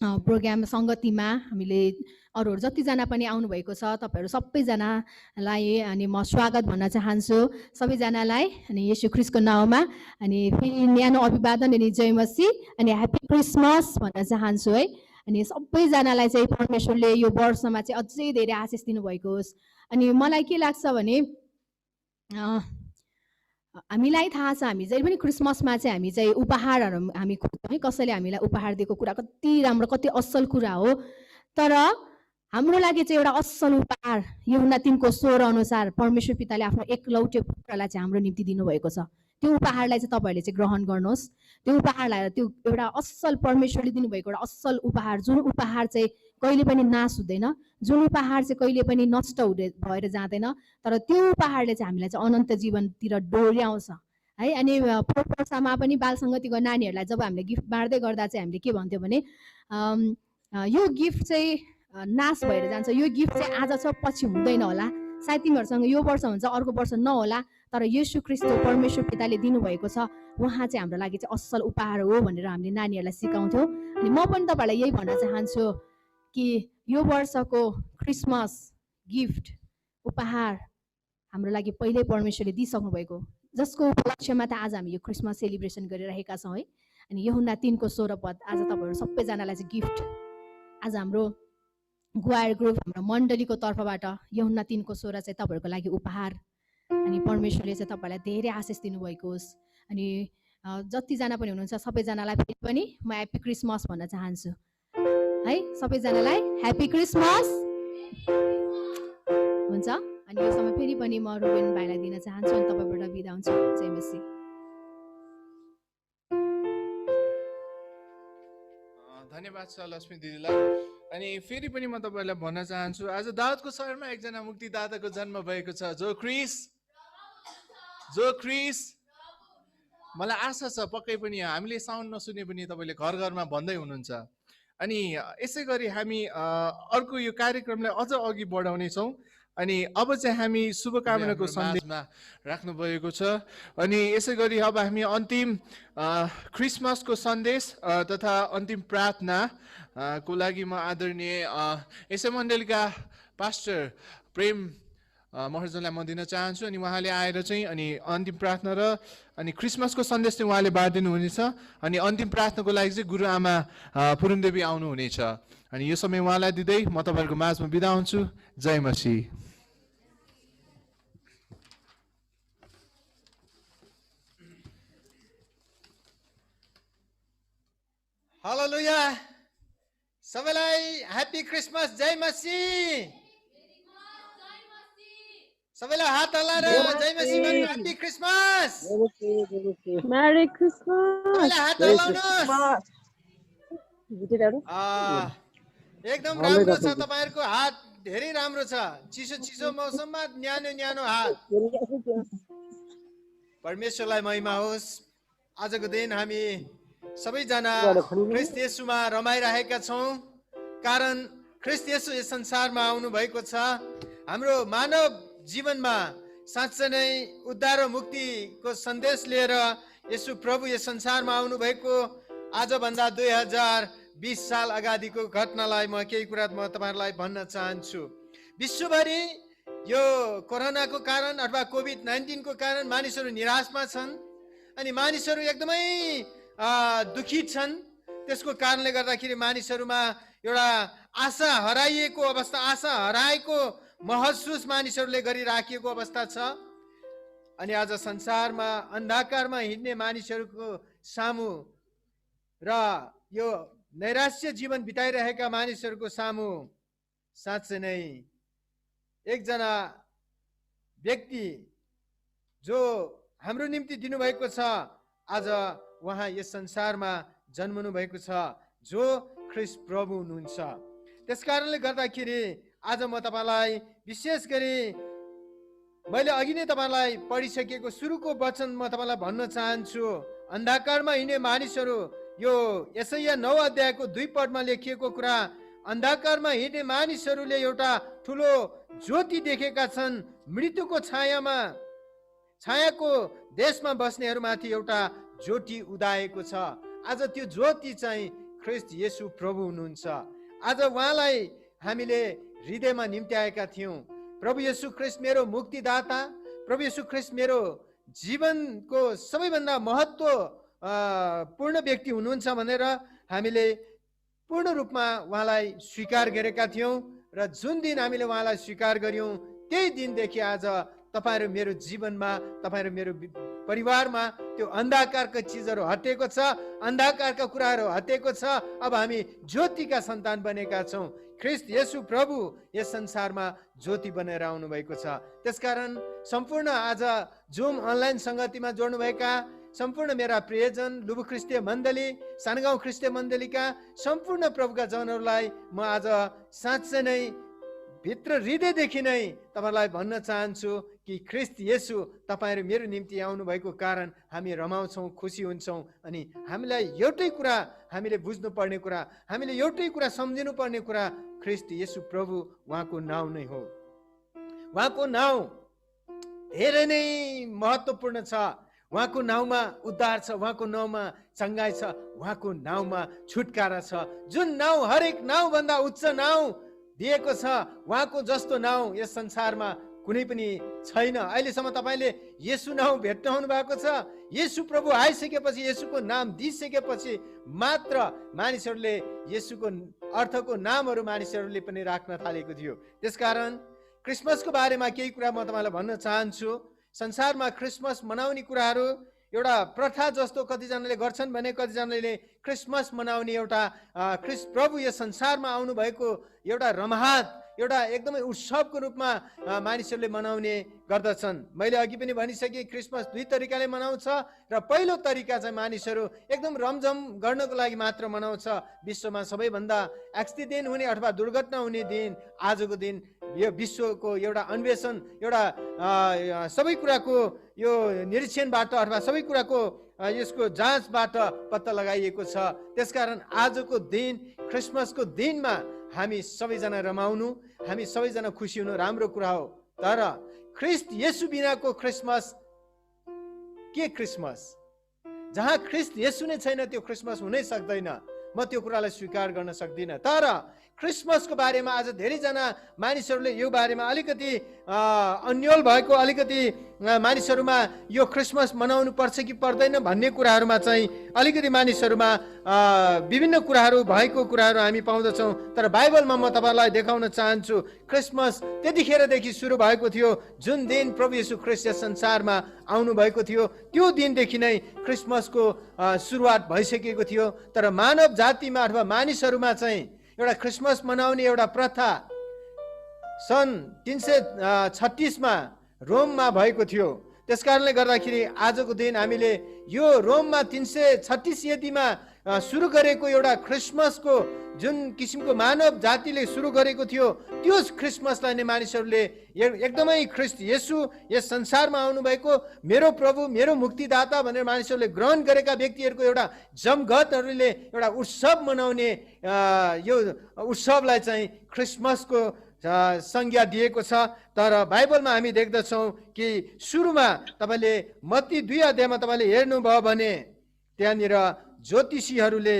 प्रोग्राम सङ्गतिमा हामीले अरूहरू जतिजना पनि आउनुभएको छ तपाईँहरू सबैजनालाई अनि म स्वागत भन्न चाहन्छु सबैजनालाई अनि येशू ख्रीष्टको नाउँमा। अनि फेरि न्यानो अभिवादन अनि जय मसीह अनि ह्याप्पी क्रिसमस भन्न चाहन्छु है। अनि सबैजनालाई चाहिँ परमेश्वरले यो वर्षमा चाहिँ अझै धेरै आशिष दिनुभएको होस्। अनि मलाई के लाग्छ भने हामीलाई थाहा छ हामी जहिले पनि क्रिसमसमा चाहिँ हामी चाहिँ उपहारहरू हामी खोज्छौँ है। कसैले हामीलाई उपहार दिएको कुरा कति राम्रो कति असल कुरा हो। तर हाम्रो लागि चाहिँ एउटा असल उपहार यूहन्ना 3:16 अनुसार परमेश्वर पिताले आफ्नो एकलौटे पुत्रलाई चाहिँ हाम्रो निम्ति दिनुभएको छ। त्यो उपहारलाई चाहिँ तपाईँहरूले चाहिँ ग्रहण गर्नुहोस्। त्यो उपहारलाई त्यो एउटा असल परमेश्वरले दिनुभएको एउटा असल उपहार, जुन उपहार चाहिँ कहिले पनि नाश हुँदैन, जुन उपहार चाहिँ कहिले पनि नष्ट हुँदै भएर जाँदैन, तर त्यो उपहारले चाहिँ हामीलाई चाहिँ अनन्त जीवनतिर डोर्याउँछ है। अनि पोहोर वर्षमा पनि बाल सङ्गतिको नानीहरूलाई जब हामीले गिफ्ट बाँड्दै गर्दा चाहिँ हामीले के भन्थ्यौँ भने यो गिफ्ट चाहिँ नाश भएर जान्छ, यो गिफ्ट चाहिँ आज छ पछि हुँदैन होला, सायद तिमीहरूसँग यो वर्ष हुन्छ अर्को वर्ष नहोला, तर येशू ख्रीष्ट परमेश्वर पिताले दिनुभएको छ, उहाँ चाहिँ हाम्रो लागि चाहिँ असल उपहार हो भनेर हामीले नानीहरूलाई सिकाउँथ्यौँ। अनि म पनि तपाईँहरूलाई यही भन्न चाहन्छु कि यो वर्षको क्रिसमस गिफ्ट उपहार हाम्रो लागि पहिल्यै परमेश्वरले दिइसक्नु भएको, जसको उपलक्ष्यमा त आज हामी यो क्रिसमस सेलिब्रेसन गरिरहेका छौँ है। अनि यूहन्ना 3:16 पद आज तपाईँहरू सबैजनालाई चाहिँ गिफ्ट, आज हाम्रो गुवायर ग्रुप हाम्रो मण्डलीको तर्फबाट यूहन्ना 3:16 चाहिँ तपाईँहरूको लागि उपहार। अनि परमेश्वरले चाहिँ तपाईँलाई धेरै आशिष दिनुभएको होस्। अनि जतिजना पनि हुनुहुन्छ सबैजनालाई फेरि पनि म ह्याप्पी क्रिसमस भन्न चाहन्छु है। सबैजनालाई ह्याप्पी क्रिसमस हुन्छ। अनि यो समय फेरि पनि म रुबेन भाइलाई दिन चाहन्छु अनि तपाईँबाट बिदा हुन्छु। जय मसीह। धन्यवाद छ लक्ष्मी दिदीलाई। अनि फेरि पनि म तपाईँलाई भन्न चाहन्छु, आज दाउदको सहरमा एकजना मुक्तिदाताको जन्म भएको छ, जो क्रिस। मलाई आशा छ पक्कै पनि हामीले साउन्ड नसुने पनि तपाईँले घर घरमा भन्दै हुनुहुन्छ। अनि यसै गरी हामी अर्को यो कार्यक्रमलाई अझ अघि बढाउनेछौँ। अनि अब चाहिँ हामी शुभकामनाको सन्देशमा राख्नु भएको छ। अनि यसै गरी अब हामी अन्तिम क्रिसमसको सन्देश तथा अन्तिम प्रार्थना को लागि म आदरणीय यसै मण्डलीका पास्टर प्रेम महर्जनलाई म दिन चाहन्छु। अनि उहाँले आएर चाहिँ अनि अन्तिम प्रार्थना र अनि क्रिसमसको सन्देश चाहिँ उहाँले बाँडिदिनु हुनेछ। अनि अन्तिम प्रार्थनाको लागि चाहिँ गुरुआमा पुरुनदेवी आउनुहुनेछ। अनि यो समय उहाँलाई दिँदै म तपाईँहरूको माझमा बिदा हुन्छु। जय मसीह। हालेलुया। सबैलाई ह्याप्पी क्रिसमस, जय मसीह। सबैलाई हात हल्लाएर जय मसीह भन्नु, ह्याप्पी क्रिसमस। Merry Christmas. सबैलाई हात हल्लाउनुहोस्। एकदम राम्रो छ तपाईहरुको हात, धेरै राम्रो छ। चिसो मौसममा न्यानो हात। परमेश्वरलाई महिमा होस्। आजको दिन हामी सबैजना ख्रीष्ट येशूमा रमाइरहेका छौँ, कारण ख्रीष्ट येशू यस संसारमा आउनु भएको छ। हाम्रो मानव जीवनमा साँच्चै नै उद्धार र मुक्तिको सन्देश लिएर येशू प्रभु यस संसारमा आउनु भएको आजभन्दा 2020 साल अगाडिको घटनालाई म केही कुरा तपाईहरुलाई भन्न चाहन्छु। विश्वभरि यो कोरोनाको कारण अथवा कोभिड-19 को कारण मानिसहरू निराशमा छन् अनि मानिसहरू एकदमै दुखित छन्। त्यसको कारणले गर्दाखेरि मानिसहरूमा एउटा आशा हराइएको अवस्था, आशा हराएको महसुस मानिसहरूले गरिराखेको अवस्था छ। अनि आज संसारमा अन्धकारमा हिँड्ने मानिसहरूको सामु र यो नैराश्य जीवन बिताइरहेका मानिसहरूको सामु साँच्चै नै एकजना व्यक्ति जो हाम्रो निम्ति दिनुभएको छ, आज उहाँ यस संसारमा जन्मनु भएको छ, जो ख्रीष्ट प्रभु हुनुहुन्छ। त्यसकारणले गर्दाखेरि आज म तपाईलाई विशेष गरी मैले अघि नै तपाईलाई पढिसकेको सुरुको वचन म तपाईलाई भन्न चाहन्छु। अन्धकारमा हिँड्ने मानिसहरू, यो यशाया 9 अध्यायको 2 पदमा लेखिएको कुरा, अन्धकारमा हिँड्ने मानिसहरूले एउटा ठुलो ज्योति देखेका छन्। मृत्युको छायाको देशमा बस्नेहरूमाथि एउटा ज्योति उदाएको छ। आज त्यो ज्योति चाहिँ ख्रीष्ट येशू प्रभु हुनुहुन्छ। आज उहाँलाई हामीले हृदयमा निम्त्याएका थियौँ। प्रभु येशू ख्रीष्ट मेरो मुक्तिदाता, प्रभु येशू ख्रीष्ट मेरो जीवनको सबैभन्दा महत्त्वपूर्ण व्यक्ति हुनुहुन्छ भनेर हामीले पूर्ण रूपमा उहाँलाई स्वीकार गरेका थियौँ। र जुन दिन हामीले उहाँलाई स्वीकार गर्यौँ त्यही दिनदेखि आज तपाईहरु मेरो जीवनमा, तपाईहरु मेरो परिवारमा त्यो अन्धकारका चिजहरू हटेको छ, अन्धकारका कुराहरू हटेको छ। अब हामी ज्योतिका सन्तान बनेका छौँ। ख्रीष्ट येशू प्रभु यस संसारमा ज्योति बनेर आउनु भएको छ। त्यसकारण सम्पूर्ण आज जुम अनलाइन संगतिमा जोड्नुभएका सम्पूर्ण मेरा प्रियजन, लुबु ख्रिस्टीय मण्डली, सानगाउँ ख्रिस्टीय मण्डलीका सम्पूर्ण प्रभुका जनहरूलाई म आज साँच्चै नै भित्र हृदयदेखि नै तपाईँलाई भन्न चाहन्छु कि ख्रीष्ट येशू तपाईँहरू मेरो निम्ति आउनु भएको कारण हामी रमाउँछौँ, खुसी हुन्छौँ। अनि हामीलाई एउटै कुरा हामीले बुझ्नुपर्ने कुरा, हामीले एउटै कुरा सम्झिनु पर्ने कुरा, ख्रीष्ट येशू प्रभु उहाँको नाउँ नै हो। उहाँको नाउँ धेरै नै महत्त्वपूर्ण छ। उहाँको नाउँमा उद्धार छ, उहाँको नाउँमा चङ्गाई छ, उहाँको नाउँमा छुटकारा छ। जुन नाउँ हरेक नाउँभन्दा उच्च नाउँ दिएको छ, उहाँको जस्तो नाउँ यस संसारमा कुनै पनि छैन। अहिलेसम्म तपाईँले येशू नाउँ भेट्नुहुनु भएको छ? येशू प्रभु आइसकेपछि, येशूको नाम दिइसकेपछि मात्र मानिसहरूले येशूको अर्थको नामहरू मानिसहरूले पनि राख्न थालेको थियो। त्यसकारण क्रिसमसको बारेमा केही कुरा म तपाईँलाई भन्न चाहन्छु। संसारमा क्रिसमस मनाउने कुराहरू एउटा प्रथा जस्तो कतिजनाले गर्छन् भने कतिजनाले क्रिसमस मनाउने एउटा प्रभु यस संसारमा आउनु भएको एउटा रमाहट, एउटा एकदमै उत्सवको रूपमा मानिसहरूले मनाउने गर्दछन्। मैले अघि पनि भनिसकेँ, क्रिसमस दुई तरिकाले मनाउँछ र पहिलो तरिका चाहिँ मानिसहरू एकदम रमझम गर्नको लागि मात्र मनाउँछ। विश्वमा सबैभन्दा एक्सिडेन्ट हुने अथवा दुर्घटना हुने दिन आजको दिन यो विश्वको एउटा अन्वेषण, एउटा सबै कुराको यो निरीक्षणबाट अथवा सबै कुराको यसको जाँचबाट पत्ता लगाइएको छ। त्यसकारण आजको दिन, क्रिसमसको दिनमा हामी सबैजना रमाउनु, हामी सबैजना खुसी हुनु राम्रो कुरा हो। तर ख्रीष्ट येशू बिनाको क्रिसमस के क्रिसमस? जहाँ ख्रीष्ट येशू नै छैन त्यो क्रिसमस हुनै सक्दैन। म त्यो कुरालाई स्वीकार गर्न सक्दिनँ। तर क्रिसमसको बारेमा आज धेरैजना मानिसहरूले यो बारेमा अलिकति अन्यल भएको, अलिकति मानिसहरूमा यो क्रिसमस मनाउनु पर्छ कि पर्दैन भन्ने कुराहरूमा चाहिँ अलिकति मानिसहरूमा विभिन्न कुराहरू भएको कुराहरू हामी पाउँदछौँ। तर बाइबलमा म तपाईँलाई देखाउन चाहन्छु, क्रिसमस त्यतिखेरदेखि सुरु भएको थियो जुन दिन प्रभु येशू ख्रीष्ट यस संसारमा आउनु भएको थियो। त्यो दिनदेखि नै क्रिसमसको सुरुवात भइसकेको थियो। तर मानव जातिमा अथवा मानिसहरूमा चाहिँ एउटा क्रिसमस मनाउने एउटा प्रथा सन् 336 रोममा भएको थियो। त्यसकारणले गर्दाखेरि आजको दिन हामीले यो रोममा 336 यदिमा सुरु गरेको एउटा क्रिसमसको जुन किसिमको मानव जातिले सुरु गरेको थियो, त्यो क्रिसमसलाई नै मानिसहरूले एकदमै ख्रीष्ट येशू यस संसारमा आउनुभएको मेरो प्रभु, मेरो मुक्तिदाता भनेर मानिसहरूले ग्रहण गरेका व्यक्तिहरूको एउटा जमघटहरूले एउटा उत्सव मनाउने यो उत्सवलाई चाहिँ क्रिसमसको संज्ञा दिएको छ। तर बाइबलमा हामी देख्दछौँ कि सुरुमा तपाईँले मत्ती 2 अध्यायमा तपाईँले हेर्नुभयो भने त्यहाँनिर ज्योतिषीहरूले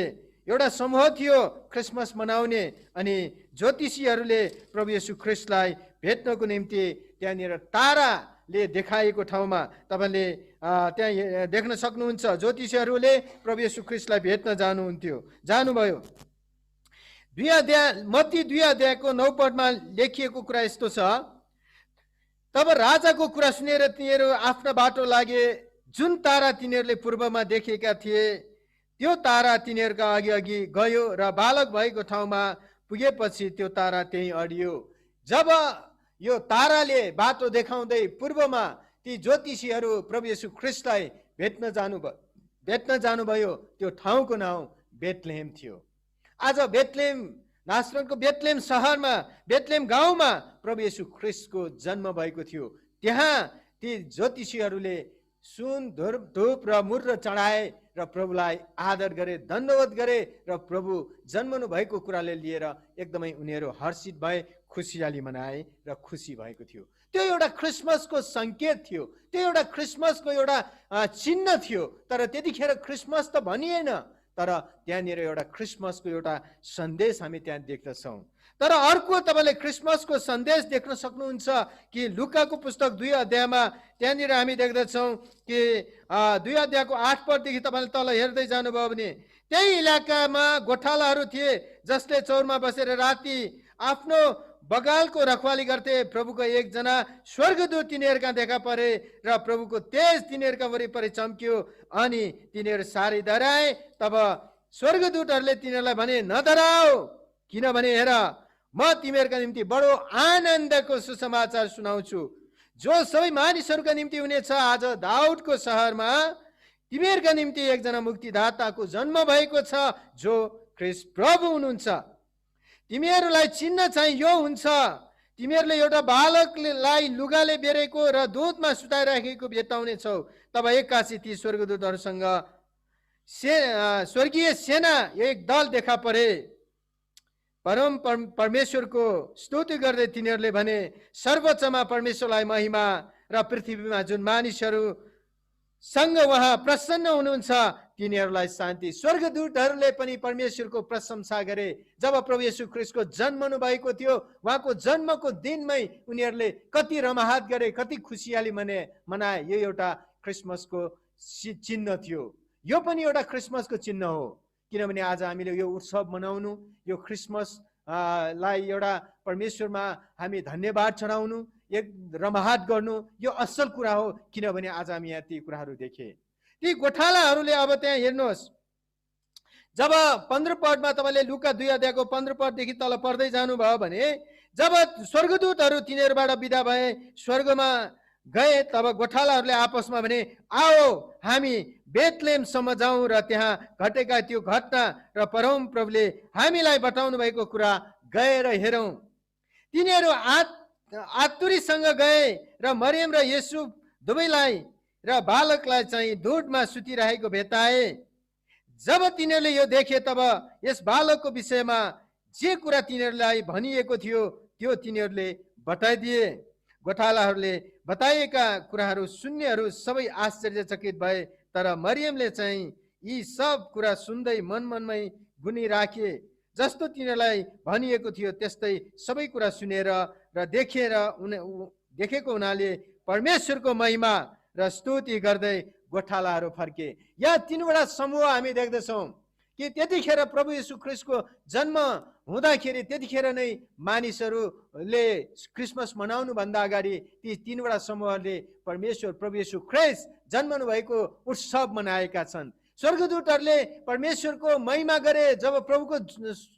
एउटा समूह थियो क्रिसमस मनाउने, अनि ज्योतिषीहरूले प्रभु येशू ख्रीष्टलाई भेट्नको निम्ति त्यहाँनिर ताराले देखाएको ठाउँमा तपाईँले त्यहाँ देख्न सक्नुहुन्छ। ज्योतिषीहरूले प्रभु येशू ख्रीष्टलाई भेट्न जानुभयो। मत्ती 2 अध्यायको 9 पदमा लेखिएको कुरा यस्तो छ, तब राजाको कुरा सुनेर तिनीहरू आफ्ना बाटो लागे। जुन तारा तिनीहरूले पूर्वमा देखेका थिए त्यो तारा तिनीहरूका अघि अघि गयो र बालक भएको ठाउँमा पुगेपछि त्यो तारा त्यही अडियो। जब यो ताराले बाटो देखाउँदै पूर्वमा ती ज्योतिषीहरू प्रभु येशू ख्रीष्टलाई भेट्न जानुभयो, त्यो ठाउँको नाउँ बेथलेहेम थियो। आज बेथलेहेम, नासरतको बेथलेहेम सहरमा, बेथलेहेम गाउँमा प्रभु येशू ख्रीष्टको जन्म भएको थियो। त्यहाँ ती ज्योतिषीहरूले सुन, धूप र मुर्र चढाए र प्रभुलाई आदर गरे, धन्यवाद गरे र प्रभु जन्मनु भएको कुराले लिएर एकदमै उनीहरू हर्षित भए, खुसियाली मनाए र खुसी भएको थियो। त्यो एउटा क्रिसमसको सङ्केत थियो, त्यो एउटा क्रिसमसको एउटा चिन्ह थियो। तर त्यतिखेर क्रिसमस त भनिएन, तर त्यहाँनिर एउटा क्रिसमसको एउटा सन्देश हामी त्यहाँ देख्दछौँ। तर अर्को तपाईँले क्रिसमसको सन्देश देख्न सक्नुहुन्छ कि लुकाको पुस्तक 2 अध्यायमा त्यहाँनिर हामी देख्दछौँ कि 2 अध्यायको 8 पददेखि तपाईँले तल हेर्दै जानुभयो भने त्यही इलाकामा गोठालाहरू थिए जसले चौरमा बसेर राति आफ्नो बगालको रखवाली गर्थे। प्रभुको एकजना स्वर्गदूत तिनीहरूका देखा परे र प्रभुको तेज तिनीहरूका वरिपरि चम्क्यो अनि तिनीहरू साह्रै डराए। तब स्वर्गदूतहरूले तिनीहरूलाई भने, नडराओ, किनभने हेर म तिमीहरूका निम्ति बडो आनन्दको सुसमाचार सुनाउँछु जो सबै मानिसहरूका निम्ति हुनेछ। आज दाउदको सहरमा तिमीहरूका निम्ति एकजना मुक्तिदाताको जन्म भएको छ जो ख्रीष्ट प्रभु हुनुहुन्छ। तिमीहरूलाई चिन्ह चाहिँ यो हुन्छ, तिमीहरूले एउटा बालकलाई लुगाले बेरेको र दुधमा सुताइराखेको भेट्टाउनेछौ। तब एक्कासी ती स्वर्गदूतहरूसँग स्वर्गीय सेना एक दल देखा परे। परमेश्वरको स्तुति गर्दै तिनीहरूले भने, सर्वोच्चमा परमेश्वरलाई महिमा र पृथ्वीमा जुन मानिसहरू सँग उहाँ प्रसन्न हुनुहुन्छ तिनीहरूलाई शान्ति। स्वर्गदूतहरूले पनि परमेश्वरको प्रशंसा गरे। जब प्रभु येशू ख्रीष्टको जन्मनु भएको थियो, उहाँको जन्मको दिनमै उनीहरूले कति रमाहात गरे, कति खुसियाली मनाए। यो एउटा क्रिसमसको चिन्ह थियो। यो पनि एउटा क्रिसमसको चिन्ह हो, किनभने आज हामीले यो उत्सव मनाउनु, यो क्रिसमस लाई एउटा परमेश्वरमा हामी धन्यवाद चढाउनु, एक रमाहाट गर्नु, यो असल कुरा हो। किनभने आज हामी यहाँ ती कुराहरू देखे। ती गोठालाहरूले अब त्यहाँ हेर्नुहोस्, जब 15 पदमा तपाईँले लुका 2 अध्यायको 15 पददेखि तल पढ्दै जानुभयो भने, जब स्वर्गदूतहरू तिनीहरूबाट बिदा भए स्वर्गमा गए, तब गोठालाहरूले आपसमा भने, आओ हामी बेथलेहमसम्म जाउँ र त्यहाँ घटेका त्यो घटना र परम प्रभुले हामीलाई बताउनु भएको कुरा गएर हेरौँ। तिनीहरू आतुरीसँग गए र मरियम र येशू दुवैलाई र बालकलाई चाहिँ दुधमा सुतिरहेको भेटाए। जब तिनीहरूले यो देखे, तब यस बालकको विषयमा जे कुरा तिनीहरूलाई भनिएको थियो त्यो तिनीहरूले बताइदिए। गोठालाहरूले बताएका कुराहरू सुन्नेहरू सबै आश्चर्यचकित भए, तर मरियमले चाहिँ यी सब कुरा सुन्दै मनमनमै गुनिराखे। जस्तो तिनीहरूलाई भनिएको थियो त्यस्तै सबै कुरा सुनेर र देखेको हुनाले परमेश्वरको महिमा र स्तुति गर्दै गोठालाहरू फर्के। यहाँ 3वटा समूह हामी देख्दछौँ कि त्यतिखेर प्रभु येशू ख्रीष्टको जन्म हुँदाखेरि त्यतिखेर नै मानिसहरूले क्रिसमस मनाउनु भन्दा अगाडि ती 3वटा समूहले परमेश्वर प्रभु येशू ख्रीष्ट जन्मनु भएको उत्सव मनाएका छन्। स्वर्गदूतहरूले परमेश्वरको महिमा गरे। जब प्रभुको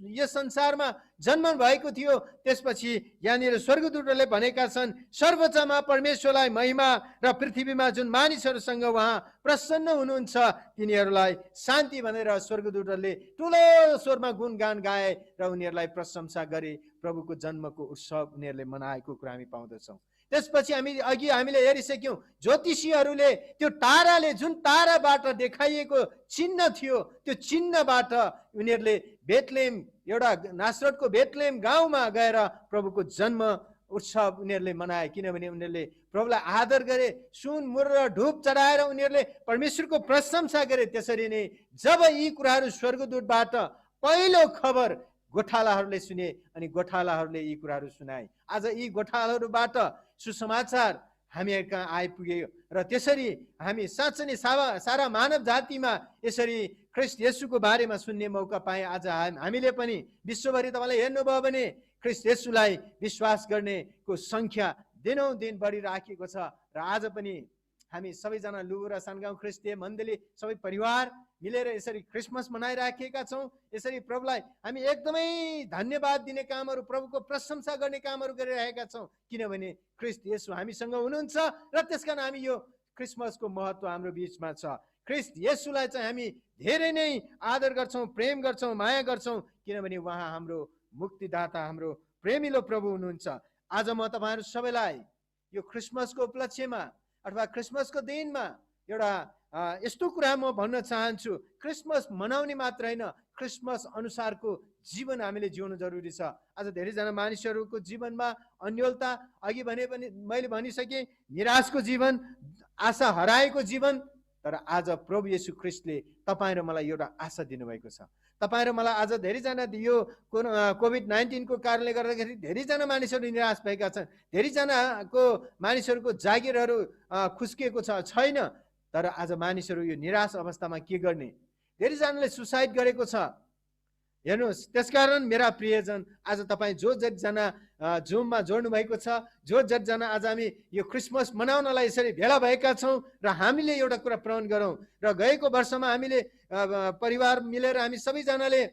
यस संसारमा जन्म भएको थियो, त्यसपछि यहाँनिर स्वर्गदूतहरूले भनेका छन्, सर्वोच्चमा परमेश्वरलाई महिमा र पृथ्वीमा जुन मानिसहरूसँग उहाँ प्रसन्न हुनुहुन्छ तिनीहरूलाई शान्ति भनेर स्वर्गदूतहरूले ठुलो स्वरमा गुणगान गाए र उनीहरूलाई प्रशंसा गरे। प्रभुको जन्मको उत्सव उनीहरूले मनाएको कुरा हामी पाउँदछौँ। त्यसपछि हामीले हेरिसक्यौँ, ज्योतिषीहरूले त्यो ताराले जुन ताराबाट देखाइएको चिन्ह थियो त्यो चिन्हबाट उनीहरूले बेथलेहम, एउटा नासरतको बेथलेहम गाउँमा गएर प्रभुको जन्म उत्सव उनीहरूले मनाए। किनभने उनीहरूले प्रभुलाई आदर गरे, सुन मुर र धूप चढाएर उनीहरूले परमेश्वरको प्रशंसा गरे। त्यसरी नै जब यी कुराहरू स्वर्गदूतबाट पहिलो खबर गोठालाहरूले सुने अनि गोठालाहरूले यी कुराहरू सुनाए। आज यी गोठालाहरूबाट सुसमाचार हामीहरू कहाँ आइपुग्यो र त्यसरी हामी साँच्चै नै सारा मानव जातिमा यसरी ख्रीष्ट येशूको बारेमा सुन्ने मौका पाए। आज हामीले पनि विश्वभरि तपाईँले हेर्नुभयो भने ख्रीष्ट येशूलाई विश्वास गर्नेको सङ्ख्या दिनौँ दिन बढिराखेको छ। र आज पनि हामी सबैजना लुबु र सानगाउँ ख्रिस्टीय मण्डली सबै परिवार मिलेर यसरी क्रिसमस मनाइराखेका छौँ। यसरी प्रभुलाई हामी एकदमै धन्यवाद दिने कामहरू, प्रभुको प्रशंसा गर्ने कामहरू गरिरहेका छौँ। किनभने ख्रीष्ट येशू हामीसँग हुनुहुन्छ र त्यसकारण हामी यो क्रिसमसको महत्त्व हाम्रो बिचमा छ। ख्रीष्ट येशूलाई चाहिँ हामी धेरै नै आदर गर्छौँ, प्रेम गर्छौँ, माया गर्छौँ, किनभने उहाँ हाम्रो मुक्तिदाता, हाम्रो प्रेमिलो प्रभु हुनुहुन्छ। आज म तपाईँहरू सबैलाई यो क्रिसमसको उपलक्ष्यमा अथवा क्रिसमसको दिनमा एउटा यस्तो कुरा म भन्न चाहन्छु, क्रिसमस मनाउने मात्र होइन, क्रिसमस अनुसारको जीवन हामीले जिउनु जरुरी छ। आज धेरैजना मानिसहरूको जीवनमा अन्योलता, अघि भने पनि मैले भनिसकेँ, निराशको जीवन, आशा हराएको जीवन। तर आज प्रभु येशू ख्रीष्टले तपाईँ र मलाई एउटा आशा दिनुभएको छ। तपाईँ र मलाई आज धेरैजना यो कोभिड-19 को कारणले गर्दाखेरि धेरैजना मानिसहरू निराश भएका छन्। धेरैजनाको मानिसहरूको जागिरहरू खुस्किएको छैन। तर आज मानिसहरू यो निराश अवस्थामा के गर्ने? धेरैजनाले सुसाइड गरेको छ। हेर्नुहोस्, त्यसकारण मेरा प्रियजन, आज तपाईँ जो जतिजना जुममा जोड्नु भएको छ, जो जतिजना आज हामी यो क्रिसमस मनाउनलाई यसरी भेला भएका छौँ र हामीले एउटा कुरा प्रण गरौँ र गएको वर्षमा हामीले परिवार मिलेर हामी सबैजनाले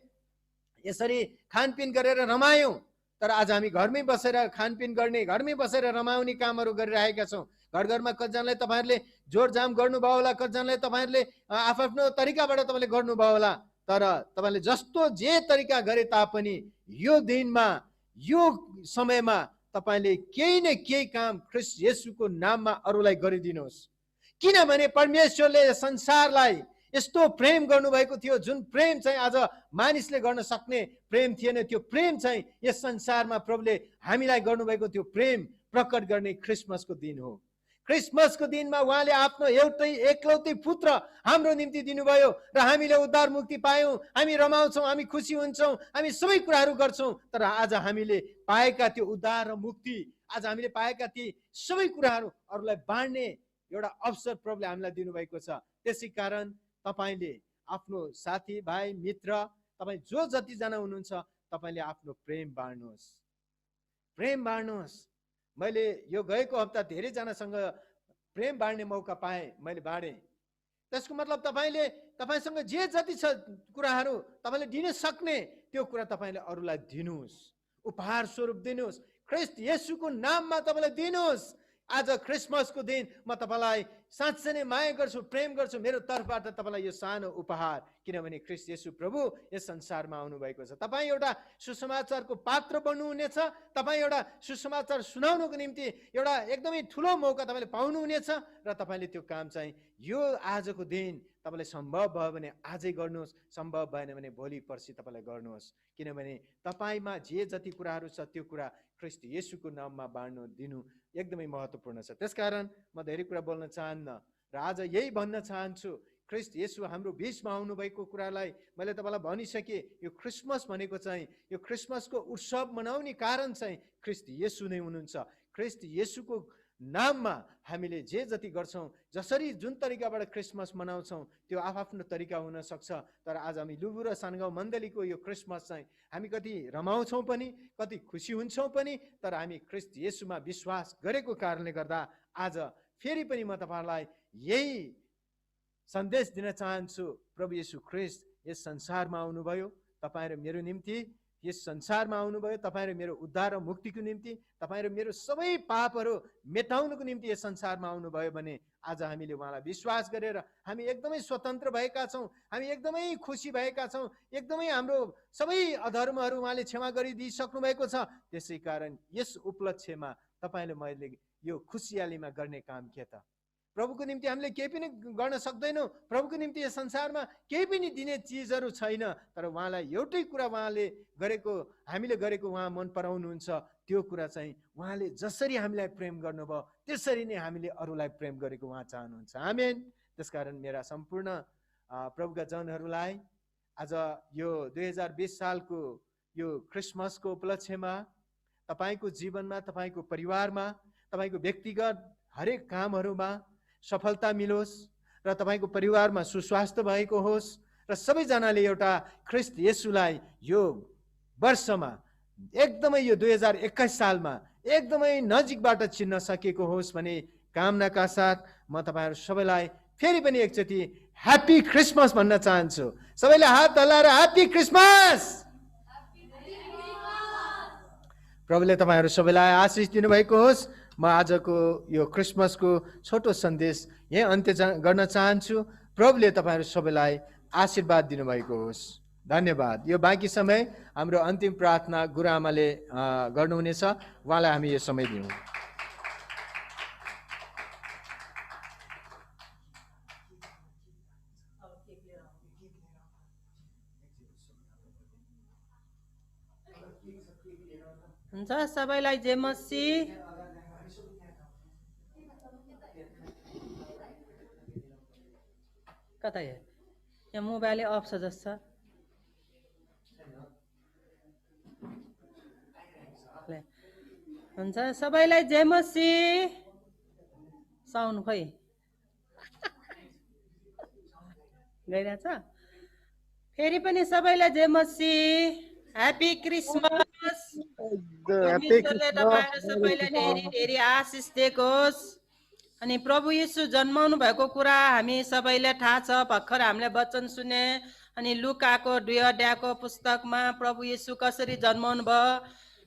यसरी खानपिन गरेर रमायौँ। तर आज हामी घरमै बसेर खानपिन गर्ने, घरमै बसेर रमाउने कामहरू गरिरहेका छौँ। घर घरमा कतिजनाले तपाईँहरूले जोडजाम गर्नुभयो होला, कतिजनाले तपाईँहरूले आफ्नो तरिकाबाट तपाईँले गर्नुभयो होला। तर तपाईँले जस्तो जे तरिका गरे तापनि यो दिनमा, यो समयमा तपाईँले केही न केही काम ख्रीष्ट येशूको नाममा अरूलाई गरिदिनुहोस्। किनभने परमेश्वरले संसारलाई यस्तो प्रेम गर्नुभएको थियो, जुन प्रेम चाहिँ आज मानिसले गर्न सक्ने प्रेम थिएन। त्यो प्रेम चाहिँ यस संसारमा प्रभुले हामीलाई गर्नुभएको त्यो प्रेम प्रकट गर्ने क्रिसमसको दिन हो। क्रिसमसको दिनमा उहाँले आफ्नो एउटै एकलौटै पुत्र हाम्रो निम्ति दिनुभयो र हामीले उद्धार मुक्ति पायौँ। हामी रमाउँछौँ, हामी खुसी हुन्छौँ, हामी सबै कुराहरू गर्छौँ। तर आज हामीले पाएका त्यो उद्धार र मुक्ति, आज हामीले पाएका ती सबै कुराहरू अरूलाई बाँड्ने एउटा अवसर प्रभुले हामीलाई दिनुभएको छ। त्यसै कारण तपाईँले आफ्नो साथी भाइ मित्र, तपाईँ जो जतिजना हुनुहुन्छ, तपाईँले आफ्नो प्रेम बाँड्नुहोस्, प्रेम बाँड्नुहोस्। मैले यो गएको हप्ता धेरैजनासँग प्रेम बाँड्ने मौका पाएँ, मैले बाँडेँ। त्यसको मतलब तपाईँसँग जे जति छ कुराहरू तपाईँले दिन सक्ने त्यो कुरा तपाईँले अरूलाई दिनुहोस्, उपहार स्वरूप दिनुहोस्, ख्रीष्ट येशूको नाममा तपाईँलाई दिनुहोस्। आज क्रिसमसको दिन म तपाईँलाई साँच्चै नै माया गर्छु, प्रेम गर्छु। मेरो तर्फबाट तपाईँलाई यो सानो उपहार, किनभने ख्रीष्ट येशू प्रभु यस संसारमा आउनुभएको छ। तपाईँ एउटा सुसमाचारको पात्र बन्नुहुनेछ। तपाईँ एउटा सुसमाचार सुनाउनुको निम्ति एउटा एकदमै ठुलो मौका तपाईँले पाउनुहुनेछ र तपाईँले त्यो काम चाहिँ यो आजको दिन तपाईँलाई सम्भव भयो भने आजै गर्नुहोस्, सम्भव भएन भने भोलि पर्सि तपाईँलाई गर्नुहोस्। किनभने तपाईँमा जे जति कुराहरू छ त्यो कुरा ख्रीष्ट येशूको नाममा बाँड्नु दिनु एकदमै महत्त्वपूर्ण छ। त्यसकारण म धेरै कुरा बोल्न चाहन्न र आज यही भन्न चाहन्छु, ख्रीष्ट येशू हाम्रो बिचमा आउनुभएको कुरालाई मैले तपाईँलाई भनिसकेँ। यो क्रिसमस भनेको चाहिँ, यो क्रिसमसको उत्सव मनाउने कारण चाहिँ ख्रीष्ट येशू नै हुनुहुन्छ। ख्रीष्ट येशूको नाममा हामीले जे जति गर्छौँ, जसरी जुन तरिकाबाट क्रिसमस मनाउँछौँ त्यो आफ्नो तरिका हुनसक्छ। तर आज हामी लुबु र सानगाउँ मण्डलीको यो क्रिसमस चाहिँ हामी कति रमाउँछौँ पनि, कति खुसी हुन्छौँ पनि। तर हामी ख्रीष्ट येशूमा विश्वास गरेको कारणले गर्दा आज फेरि पनि म तपाईँहरूलाई यही सन्देश दिन चाहन्छु, प्रभु येशू ख्रीष्ट यस संसारमा आउनुभयो तपाईँ र मेरो निम्ति, यस संसारमा आउनुभयो तपाईँ र मेरो उद्धार र मुक्तिको निम्ति, तपाईँ र मेरो सबै पापहरू मेटाउनुको निम्ति यस संसारमा आउनुभयो भने आज हामीले उहाँलाई विश्वास गरेर हामी एकदमै स्वतन्त्र भएका छौँ, हामी एकदमै खुसी भएका छौँ, एकदमै हाम्रो सबै अधर्महरू उहाँले क्षमा गरिदिइसक्नु भएको छ। त्यसै कारण यस उपलक्ष्यमा तपाईँले मैले यो खुसियालीमा गर्ने काम के त? प्रभुको निम्ति हामीले केही पनि गर्न सक्दैनौँ, प्रभुको निम्ति यस संसारमा केही पनि दिने चिजहरू छैन। तर उहाँलाई एउटै कुरा उहाँले गरेको, हामीले गरेको उहाँ मन पराउनुहुन्छ। त्यो कुरा चाहिँ उहाँले जसरी हामीलाई प्रेम गर्नुभयो त्यसरी नै हामीले अरूलाई प्रेम गरेको उहाँ चाहनुहुन्छ। आमेन। त्यसकारण मेरा सम्पूर्ण प्रभुका जनहरूलाई आज यो 2020 सालको यो क्रिसमसको उपलक्ष्यमा तपाईँको जीवनमा, तपाईँको परिवारमा, तपाईँको व्यक्तिगत हरेक कामहरूमा सफलता मिलोस् र तपाईँको परिवारमा सुस्वास्थ्य भएको होस् र सबैजनाले एउटा ख्रीष्ट येशूलाई यो वर्षमा एकदमै यो 2021 सालमा एकदमै नजिकबाट चिन्न सकेको होस् भन्ने कामनाका साथ म तपाईँहरू सबैलाई फेरि पनि एकचोटि ह्याप्पी क्रिसमस भन्न चाहन्छु। सबैले हात हल्लाएर ह्याप्पी क्रिसमस। प्रभुले तपाईँहरू सबैलाई आशिष दिनुभएको होस्। म आजको यो क्रिसमसको छोटो सन्देश यही अन्त्य गर्न चाहन्छु। प्रभुले तपाईँहरू सबैलाई आशीर्वाद दिनुभएको होस्। धन्यवाद। यो बाँकी समय हाम्रो अन्तिम प्रार्थना गुरुआमाले गर्नुहुनेछ, उहाँलाई हामी यो समय दिउँ। हुन्छ, सबैलाई जय मसीह। कता यहाँ मोबाइलै अफ छ जस्तो छ। हुन्छ, सबैलाई जय मसीह। साउन्ड खोइ गइरहेछ। फेरि पनि सबैलाई जय मसी, ह्यापी क्रिसमस। परमेश्वरले तपाईहरु सबैलाई धेरै धेरै आशिष दिएको होस्। अनि प्रभु येशू जन्माउनु भएको कुरा हामी सबैलाई थाहा छ। भर्खर हामीले वचन सुने अनि लुकाको 2 अध्यायको पुस्तकमा प्रभु येशू कसरी जन्माउनु भयो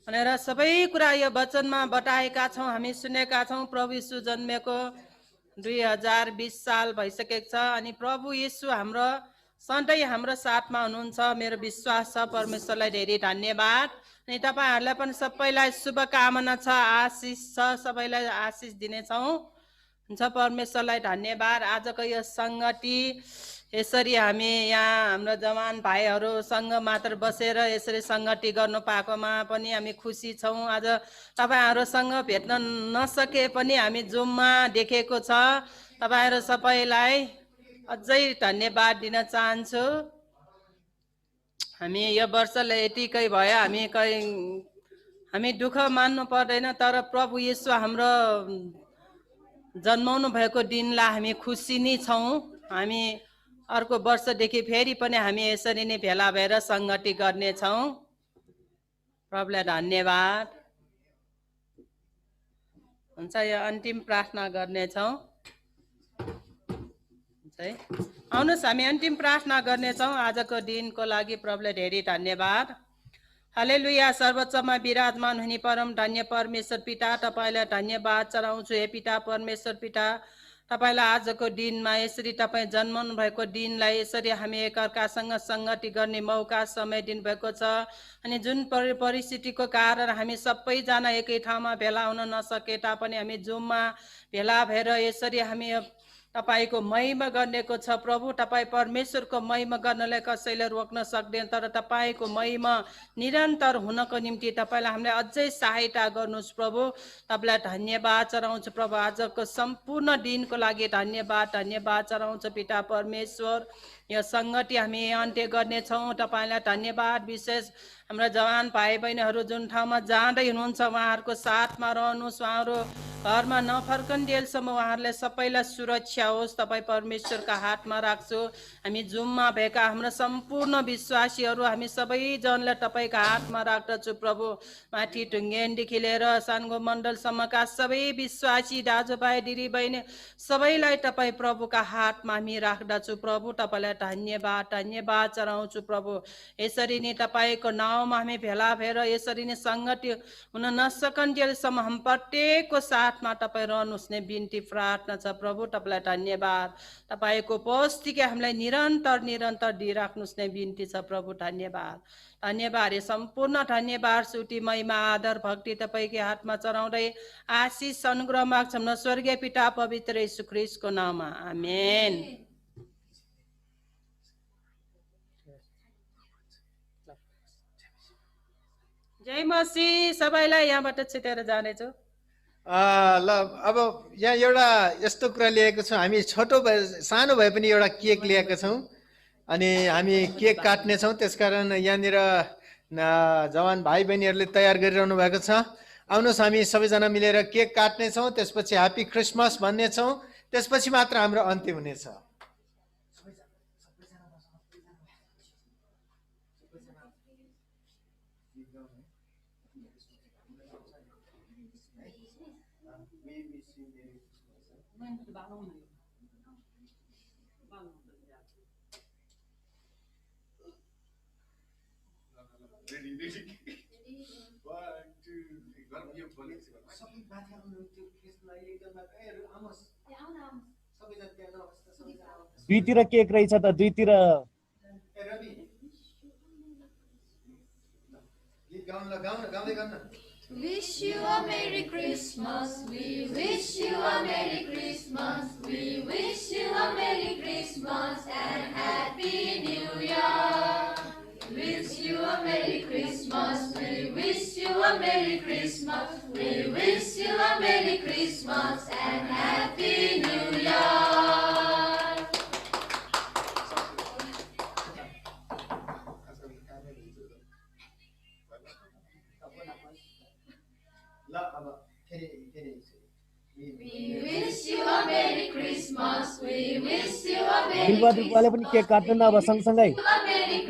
भनेर सबै कुरा यो वचनमा बताएका छौँ, हामी सुनेका छौँ। प्रभु येशू जन्मेको 2020 साल भइसकेको छ। अनि प्रभु येशू हाम्रो सधैँ हाम्रो साथमा हुनुहुन्छ, मेरो विश्वास छ। परमेश्वरलाई धेरै धन्यवाद। अनि तपाईँहरूलाई पनि सबैलाई शुभकामना छ, आशिष छ, सबैलाई आशिष दिनेछौँ। हुन्छ, परमेश्वरलाई धन्यवाद। आजको यो सङ्गति यसरी हामी यहाँ हाम्रो जवान भाइहरूसँग मात्र बसेर यसरी सङ्गति गर्नु पाएकोमा पनि हामी खुसी छौँ। आज तपाईँहरूसँग भेट्न नसके पनि हामी जुममा देखेको छ। तपाईँहरू सबैलाई अझै धन्यवाद दिन चाहन्छु। हामी यो वर्षले यतिकै भयो, हामी दुःख मान्नु पर्दैन, तर प्रभु येशू हाम्रो जन्माउनु भएको दिनलाई हामी खुसी नै छौँ। हामी अर्को वर्षदेखि फेरि पनि हामी यसरी नै भेला भएर सङ्गति गर्नेछौँ। प्रभुलाई धन्यवाद। हुन्छ, यो अन्तिम प्रार्थना गर्नेछौँ। आउनुहोस् हामी अन्तिम प्रार्थना गर्नेछौँ। आजको दिनको लागि प्रभुलाई धेरै धन्यवाद। हालेलुया। सर्वोच्चमा विराजमान हुने परम धन्य परमेश्वर पिता, तपाईँलाई धन्यवाद चढाउँछु। हे पिता परमेश्वर पिता, तपाईँलाई आजको दिनमा यसरी तपाईँ जन्माउनु भएको दिनलाई यसरी हामी एकअर्कासँग सङ्गति गर्ने मौका समय दिनुभएको छ। अनि जुन परिस्थितिको कारण हामी सबैजना एकै ठाउँमा भेला हुन नसके तापनि हामी जुममा भेला भएर यसरी हामी तपाईको महिमा गर्नेको छ। प्रभु तपाईँ परमेश्वरको महिमा गर्नलाई कसैले रोक्न सक्दैन, तर तपाईँको महिमा निरन्तर हुनको निम्ति तपाईँलाई हामीलाई अझै सहायता गर्नुहोस्। प्रभु तपाईँलाई धन्यवाद चढाउँछु। प्रभु आजको सम्पूर्ण दिनको लागि धन्यवाद चढाउँछु पिता परमेश्वर। यो सङ्गति हामी अन्त्य गर्नेछौँ। तपाईँलाई धन्यवाद। विशेष हाम्रा जवान भाइ बहिनीहरू जुन ठाउँमा जाँदै हुनुहुन्छ उहाँहरूको साथमा रहनुहोस्। उहाँहरू घरमा नफर्कन्जेलसम्म उहाँहरूलाई सबैलाई सुरक्षा होस्। तपाईँ परमेश्वरका हातमा राख्छु। हामी जुममा भएका हाम्रो सम्पूर्ण विश्वासीहरू हामी सबैजनालाई तपाईँका हातमा राख्दछु। प्रभु माथि ढुङ्गेनदेखि लिएर साङ्गो मण्डलसम्मका सबै विश्वासी दाजुभाइ दिदीबहिनी सबैलाई तपाईँ प्रभुका हातमा हामी राख्दछु। प्रभु तपाईँलाई धन्यवाद चढाउँछु। प्रभु यसरी नै तपाईँको नाउँमा हामी भेला भएर यसरी नै सङ्गति हुन नसकन्जेलसम्म हम प्रत्येकको साथमा तपाईँ रहनुहोस् ने बिन्ती प्रार्थना छ। प्रभु तपाईँलाई धन्यवाद। तपाईँको उपस्थिति हामीलाई निरन्तर दिइराख्नुहोस् ने बिन्ती छ। प्रभु धन्यवाद। यो सम्पूर्ण धन्यवाद स्तुति महिमा आदर भक्ति तपाईँकै हातमा चढाउँदै आशिष अनुग्रह माग्छौँ न स्वर्गीय पिता पवित्र येशू ख्रीष्टको नाममा, आमेन। जय मसी। सबैलाई यहाँबाट छिटेर जानेछु। ल अब यहाँ एउटा यस्तो कुरा लिएको छौँ। हामी सानो भए पनि एउटा केक लिएका छौँ अनि हामी केक काट्नेछौँ। त्यसकारण यहाँनिर जवान भाइ बहिनीहरूले तयार गरिरहनु भएको छ। आउनुहोस् हामी सबैजना मिलेर केक काट्नेछौँ, त्यसपछि ह्याप्पी क्रिसमस भन्नेछौँ, त्यसपछि मात्र हाम्रो अन्त्य हुनेछ। दुईतिर केक रहेछ त, दुईतिर Wish you a Merry Christmas, we wish you a Merry Christmas, we wish you a Merry Christmas and Happy New Year. Wish you a Merry Christmas, we wish you a Merry Christmas, we wish you a Merry Christmas and Happy New Year. We wish you a Merry Christmas, we wish you a Merry Christmas, पनि केक काट्नु न अब सँगसँगै। a Merry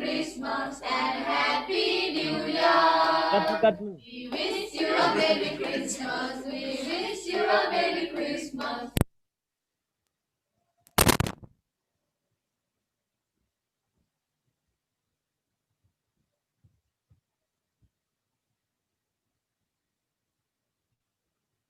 Christmas and Happy New Year. काट्नु We wish you a Merry Christmas. We wish you a Merry Christmas.